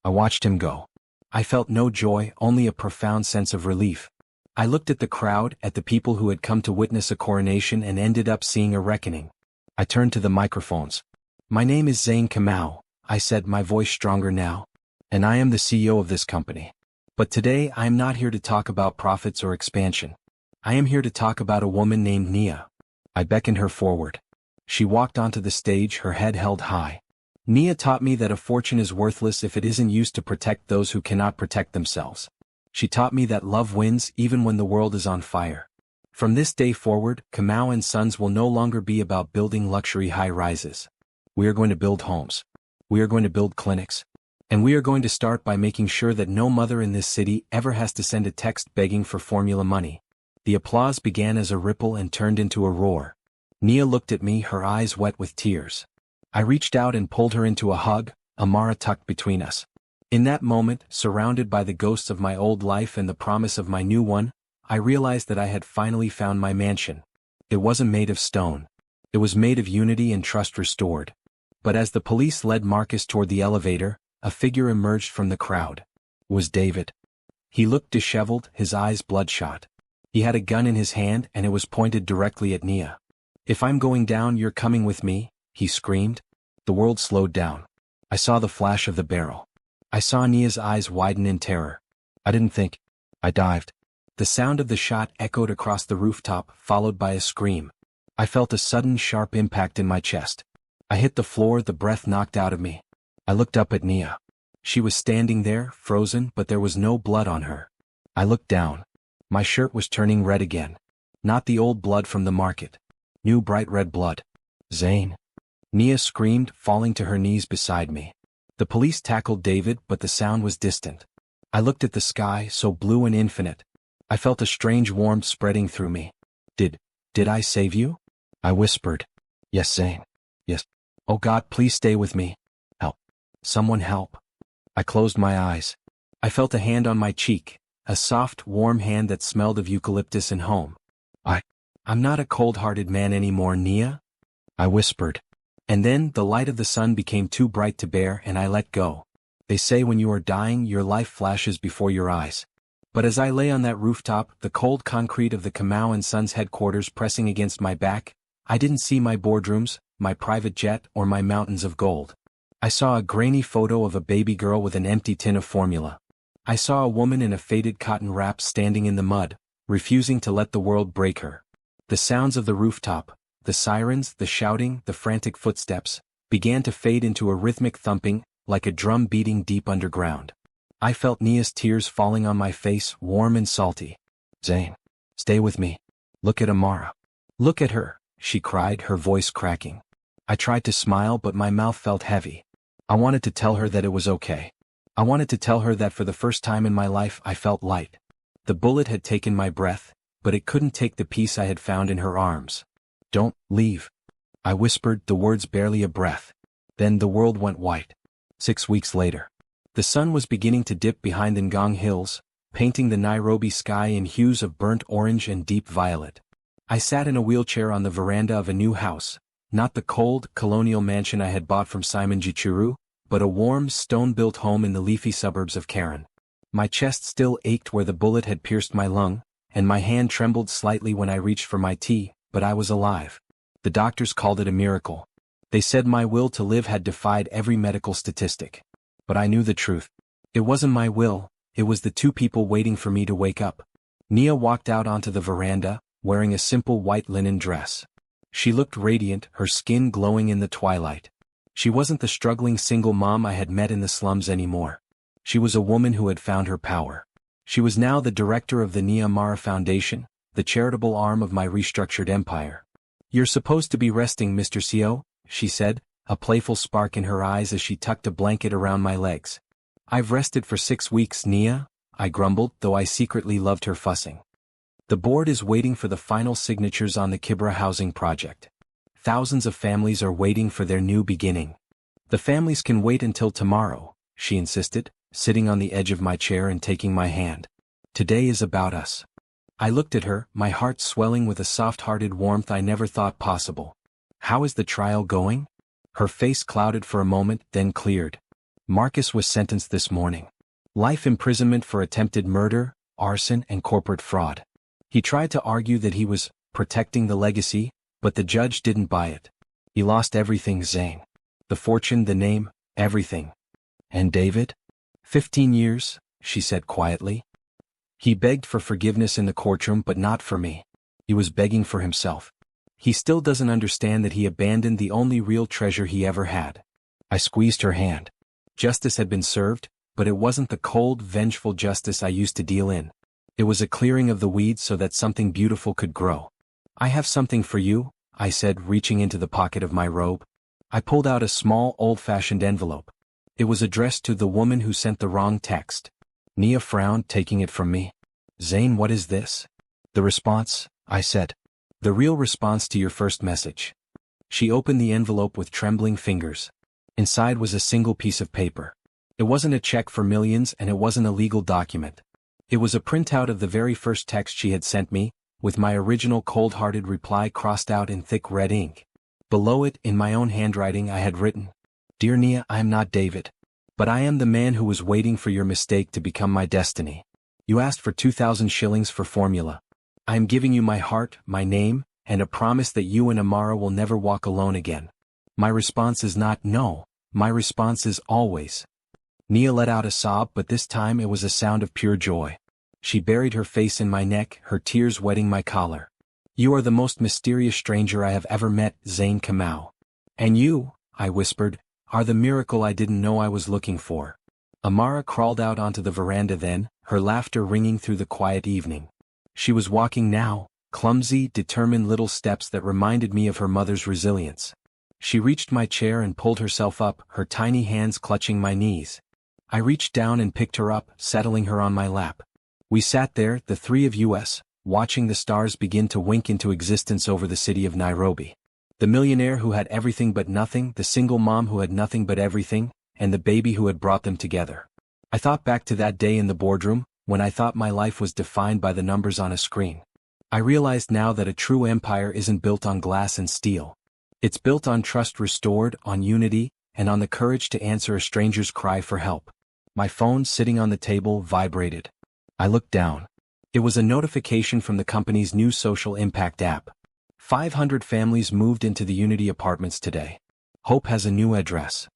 I watched him go. I felt no joy, only a profound sense of relief. I looked at the crowd, at the people who had come to witness a coronation and ended up seeing a reckoning. I turned to the microphones. My name is Zayne Kamau, I said, my voice stronger now. And I am the CEO of this company. But today I am not here to talk about profits or expansion. I am here to talk about a woman named Nia. I beckoned her forward. She walked onto the stage, her head held high. Nia taught me that a fortune is worthless if it isn't used to protect those who cannot protect themselves. She taught me that love wins even when the world is on fire. From this day forward, Kamau and Sons will no longer be about building luxury high-rises. We are going to build homes. We are going to build clinics. And we are going to start by making sure that no mother in this city ever has to send a text begging for formula money. The applause began as a ripple and turned into a roar. Nia looked at me, her eyes wet with tears. I reached out and pulled her into a hug, Amara tucked between us. In that moment, surrounded by the ghosts of my old life and the promise of my new one, I realized that I had finally found my mansion. It wasn't made of stone. It was made of unity and trust restored. But as the police led Marcus toward the elevator, a figure emerged from the crowd. It was David. He looked disheveled, his eyes bloodshot. He had a gun in his hand and it was pointed directly at Nia. If I'm going down, you're coming with me, he screamed. The world slowed down. I saw the flash of the barrel. I saw Nia's eyes widen in terror. I didn't think. I dived. The sound of the shot echoed across the rooftop, followed by a scream. I felt a sudden sharp impact in my chest. I hit the floor, the breath knocked out of me. I looked up at Nia. She was standing there, frozen, but there was no blood on her. I looked down. My shirt was turning red again. Not the old blood from the market. New bright red blood. Zayne. Nia screamed, falling to her knees beside me. The police tackled David, but the sound was distant. I looked at the sky, so blue and infinite. I felt a strange warmth spreading through me. Did I save you? I whispered. Yes, Zayne. Yes. Oh God, please stay with me. Help. Someone help. I closed my eyes. I felt a hand on my cheek, a soft, warm hand that smelled of eucalyptus and home. I'm not a cold-hearted man anymore, Nia, I whispered. And then the light of the sun became too bright to bear and I let go. They say when you are dying, your life flashes before your eyes. But as I lay on that rooftop, the cold concrete of the Kamau and Sons headquarters pressing against my back, I didn't see my boardrooms, my private jet, or my mountains of gold. I saw a grainy photo of a baby girl with an empty tin of formula. I saw a woman in a faded cotton wrap standing in the mud, refusing to let the world break her. The sounds of the rooftop, the sirens, the shouting, the frantic footsteps, began to fade into a rhythmic thumping, like a drum beating deep underground. I felt Nia's tears falling on my face, warm and salty. Zayne, stay with me. Look at Amara. Look at her, she cried, her voice cracking. I tried to smile, but my mouth felt heavy. I wanted to tell her that it was okay. I wanted to tell her that for the first time in my life I felt light. The bullet had taken my breath, but it couldn't take the peace I had found in her arms. Don't leave. I whispered, the words barely a breath. Then the world went white. 6 weeks later. The sun was beginning to dip behind the Ngong Hills, painting the Nairobi sky in hues of burnt orange and deep violet. I sat in a wheelchair on the veranda of a new house, not the cold, colonial mansion I had bought from Simon Gichuru, but a warm, stone-built home in the leafy suburbs of Karen. My chest still ached where the bullet had pierced my lung, and my hand trembled slightly when I reached for my tea, but I was alive. The doctors called it a miracle. They said my will to live had defied every medical statistic. But I knew the truth. It wasn't my will, it was the two people waiting for me to wake up. Nia walked out onto the veranda, wearing a simple white linen dress. She looked radiant, her skin glowing in the twilight. She wasn't the struggling single mom I had met in the slums anymore. She was a woman who had found her power. She was now the director of the Nia Mara Foundation, the charitable arm of my restructured empire. "You're supposed to be resting, Mr. CO," she said, a playful spark in her eyes as she tucked a blanket around my legs. "I've rested for 6 weeks, Nia," I grumbled, though I secretly loved her fussing. "The board is waiting for the final signatures on the Kibra housing project. Thousands of families are waiting for their new beginning. The families can wait until tomorrow," she insisted, sitting on the edge of my chair and taking my hand. "Today is about us." I looked at her, my heart swelling with a soft-hearted warmth I never thought possible. "How is the trial going?" Her face clouded for a moment, then cleared. "Marcus was sentenced this morning. Life imprisonment for attempted murder, arson, and corporate fraud. He tried to argue that he was protecting the legacy, but the judge didn't buy it. He lost everything, Zayne. The fortune, the name, everything." "And David?" 15 years, she said quietly. "He begged for forgiveness in the courtroom, but not for me. He was begging for himself. He still doesn't understand that he abandoned the only real treasure he ever had." I squeezed her hand. Justice had been served, but it wasn't the cold, vengeful justice I used to deal in. It was a clearing of the weeds so that something beautiful could grow. "I have something for you," I said, reaching into the pocket of my robe. I pulled out a small, old-fashioned envelope. It was addressed to the woman who sent the wrong text. Nia frowned, taking it from me. "Zayne, what is this?" "The response," I said. "The real response to your first message." She opened the envelope with trembling fingers. Inside was a single piece of paper. It wasn't a check for millions and it wasn't a legal document. It was a printout of the very first text she had sent me, with my original cold-hearted reply crossed out in thick red ink. Below it, in my own handwriting, I had written, "Dear Nia, I am not David. But I am the man who was waiting for your mistake to become my destiny. You asked for 2,000 shillings for formula. I am giving you my heart, my name, and a promise that you and Amara will never walk alone again. My response is not no, my response is always." Nia let out a sob, but this time it was a sound of pure joy. She buried her face in my neck, her tears wetting my collar. "You are the most mysterious stranger I have ever met, Zayne Kamau. And you," I whispered, "are the miracle I didn't know I was looking for." Amara crawled out onto the veranda then, her laughter ringing through the quiet evening. She was walking now, clumsy, determined little steps that reminded me of her mother's resilience. She reached my chair and pulled herself up, her tiny hands clutching my knees. I reached down and picked her up, settling her on my lap. We sat there, the three of us, watching the stars begin to wink into existence over the city of Nairobi. The millionaire who had everything but nothing, the single mom who had nothing but everything, and the baby who had brought them together. I thought back to that day in the boardroom, when I thought my life was defined by the numbers on a screen. I realized now that a true empire isn't built on glass and steel. It's built on trust restored, on unity, and on the courage to answer a stranger's cry for help. My phone, sitting on the table, vibrated. I looked down. It was a notification from the company's new social impact app. 500 families moved into the Unity apartments today. Hope has a new address.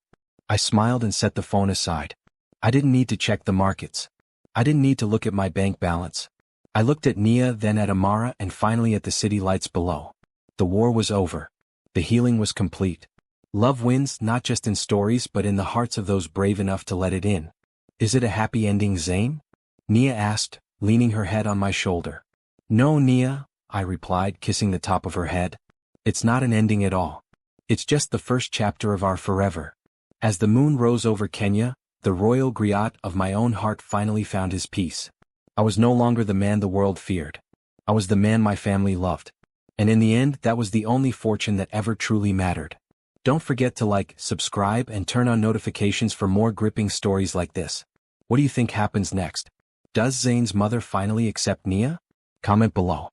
I smiled and set the phone aside. I didn't need to check the markets. I didn't need to look at my bank balance. I looked at Nia, then at Amara, and finally at the city lights below. The war was over. The healing was complete. Love wins, not just in stories but in the hearts of those brave enough to let it in. "Is it a happy ending, Zayne?" Nia asked, leaning her head on my shoulder. "No, Nia," I replied, kissing the top of her head. "It's not an ending at all. It's just the first chapter of our forever." As the moon rose over Kenya, the Royal Griot of my own heart finally found his peace. I was no longer the man the world feared. I was the man my family loved. And in the end, that was the only fortune that ever truly mattered. Don't forget to like, subscribe, and turn on notifications for more gripping stories like this. What do you think happens next? Does Zayne's mother finally accept Nia? Comment below.